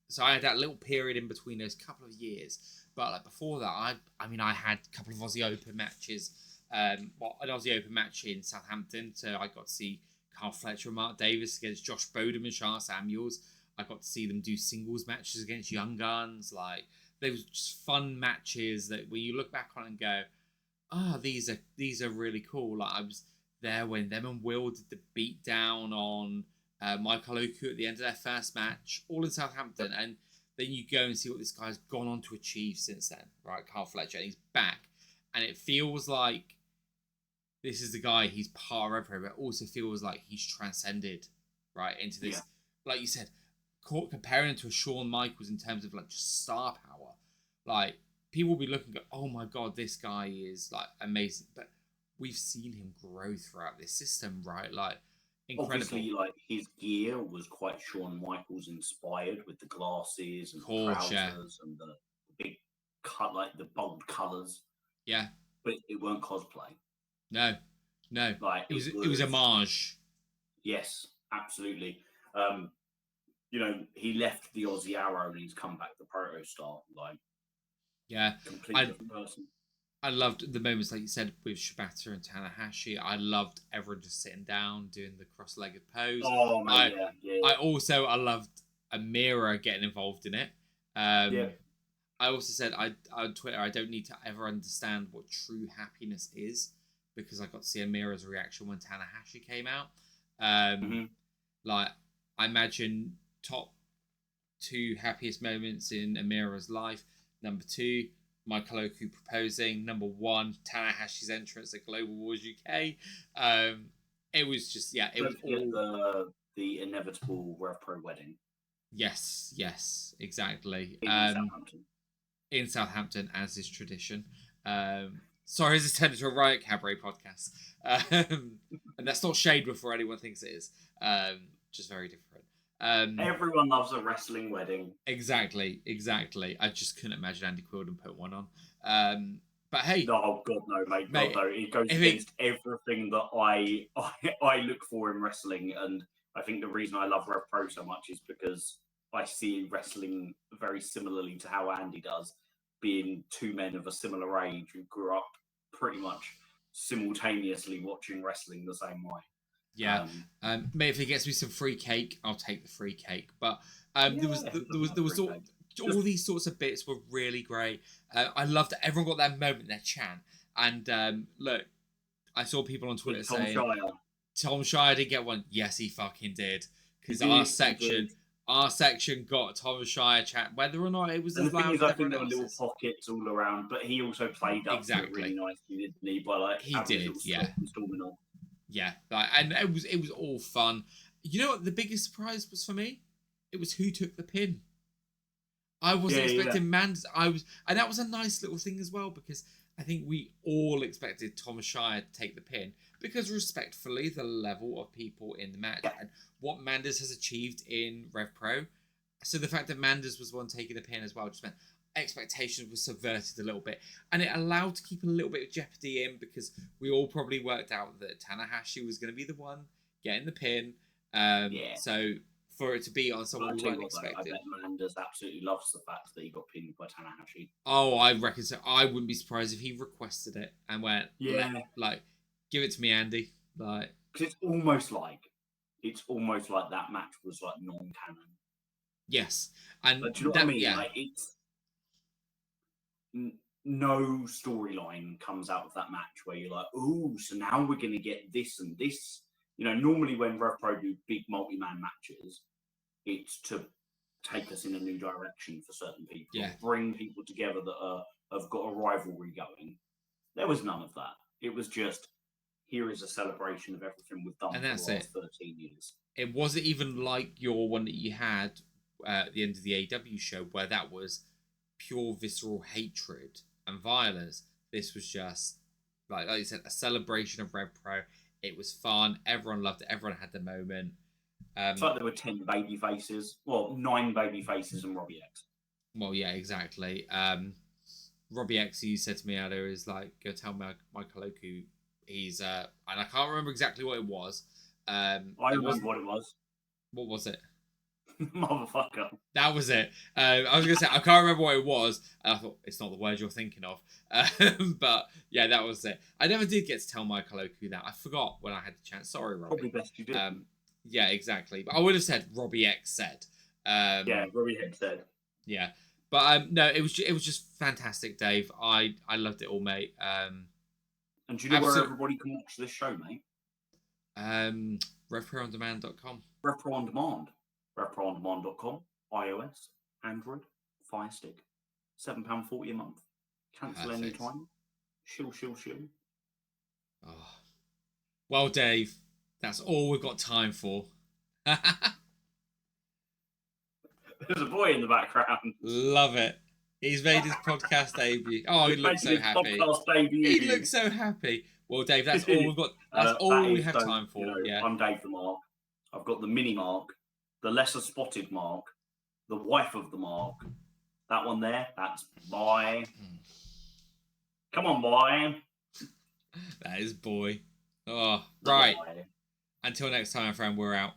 So I had that little period in between those couple of years, but like before that, I had a couple of Aussie Open matches. An Aussie Open match in Southampton, so I got to see Carl Fletcher and Mark Davis against Josh Bodum and Charles Samuels. I got to see them do singles matches against Young Guns. Like they were just fun matches that when you look back on and go, these are really cool. Like I was there when them and Will did the beat down on Michael Oku at the end of their first match, all in Southampton, and then you go and see what this guy's gone on to achieve since then, right? Carl Fletcher, and he's back, and it feels like this is the guy. He's part of everything, but it also feels like he's transcended right into this. Like you said, comparing him to a Shawn Michaels in terms of like just star power, like people will be looking at, oh my god, this guy is like amazing, but we've seen him grow throughout this system, right? Like incredible. Obviously, like his gear was quite Shawn Michaels inspired with the glasses and the trousers and the big cut, like the bold colours. Yeah, but it weren't cosplay. No. Like it was homage. Yes, absolutely. he left the Aussie Arrow and he's come back the Proto Star. Like, completely different person. I loved the moments, like you said, with Shibata and Tanahashi. I loved everyone just sitting down, doing the cross-legged pose. Oh, man, I loved Uemura getting involved in it. I also said on Twitter, I don't need to ever understand what true happiness is, because I got to see Uemura's reaction when Tanahashi came out. Like, I imagine top 2 happiest moments in Uemura's life. Number 2, Michael Oku proposing. Number 1, Tanahashi's entrance at Global Wars UK. It was just, it was all the inevitable RevPro wedding. Yes, exactly. In Southampton, as is tradition. Sorry, this turned into a Riot Cabaret podcast, and that's not shade before anyone thinks it is. Just very different. Everyone loves a wrestling wedding. Exactly. I just couldn't imagine Andy Quildan put one on. But hey, no, God no, mate. God no, it goes against everything that I look for in wrestling, and I think the reason I love RevPro so much is because I see wrestling very similarly to how Andy does, being 2 men of a similar age who grew up pretty much simultaneously watching wrestling the same way. Yeah, maybe if he gets me some free cake, I'll take the free cake. But there was all these sorts of bits were really great. I loved that everyone got that moment, their chant. And look, I saw people on Twitter saying Tom Shire didn't get one. Yes, he fucking did, because our section got Tom Shire chant, whether or not it was as loud as everyone else's. There were little pockets all around, but he also played up to it really nicely, didn't he? By he did, Yeah, and it was all fun. You know what the biggest surprise was for me? It was who took the pin. I wasn't expecting Manders. And that was a nice little thing as well, because I think we all expected Tom Shire to take the pin, because respectfully, the level of people in the match and what Manders has achieved in RevPro. So the fact that Manders was one taking the pin as well just meant expectations were subverted a little bit, and it allowed to keep a little bit of jeopardy in, because we all probably worked out that Tanahashi was going to be the one getting the pin. So for it to be on someone we weren't expecting. I bet Manders absolutely loves the fact that he got pinned by Tanahashi. Oh, I reckon so. I wouldn't be surprised if he requested it and went, like, give it to me, Andy. Like, because it's almost like that match was like non-canon. Yes, and but do you know what I mean? Yeah. Like, it's no storyline comes out of that match where you're like, oh, so now we're going to get this and this. You know, normally when RevPro do big multi-man matches, it's to take us in a new direction for certain people, bring people together that have got a rivalry going. There was none of that. It was just, here is a celebration of everything we've done for the last 13 years. It wasn't even like your one that you had at the end of the AW show, where that was pure visceral hatred and violence. This was just, like you said, a celebration of RevPro. It was fun. Everyone loved it. Everyone had the moment. It's like there were 10 baby faces. Well, 9 baby faces and Robbie X. Well, yeah, exactly. Robbie X, you said to me earlier, is like, go tell Michael Oku he's... and I can't remember exactly what it was. I remember what it was. What was it? Motherfucker. That was it. I was going to say, I can't remember what it was. And I thought, it's not the word you're thinking of. But yeah, that was it. I never did get to tell Michael Oku that. I forgot when I had the chance. Sorry, Robbie. Probably best you did. Yeah, exactly. But I would have said Robbie X said. Robbie X said. Yeah. But no, it was just fantastic, Dave. I loved it all, mate. And do you know where everybody can watch this show, mate? RevProOnDemand.com. RevPro On Demand. RevProOnDemand.com. iOS, Android, Fire Stick. £7.40 a month. Cancel any time. Shill. Oh. Well, Dave, that's all we've got time for. There's a boy in the background. Love it. He's made his podcast debut. Oh, he looks so happy. He looks so happy. Well, Dave, that's all we've got. That's all we have time for. I'm Dave the Mark. I've got the mini Mark, the lesser spotted Mark, the wife of the Mark. That one there, that's boy. Come on, boy. That is boy. Oh, right. Until next time, friend, we're out.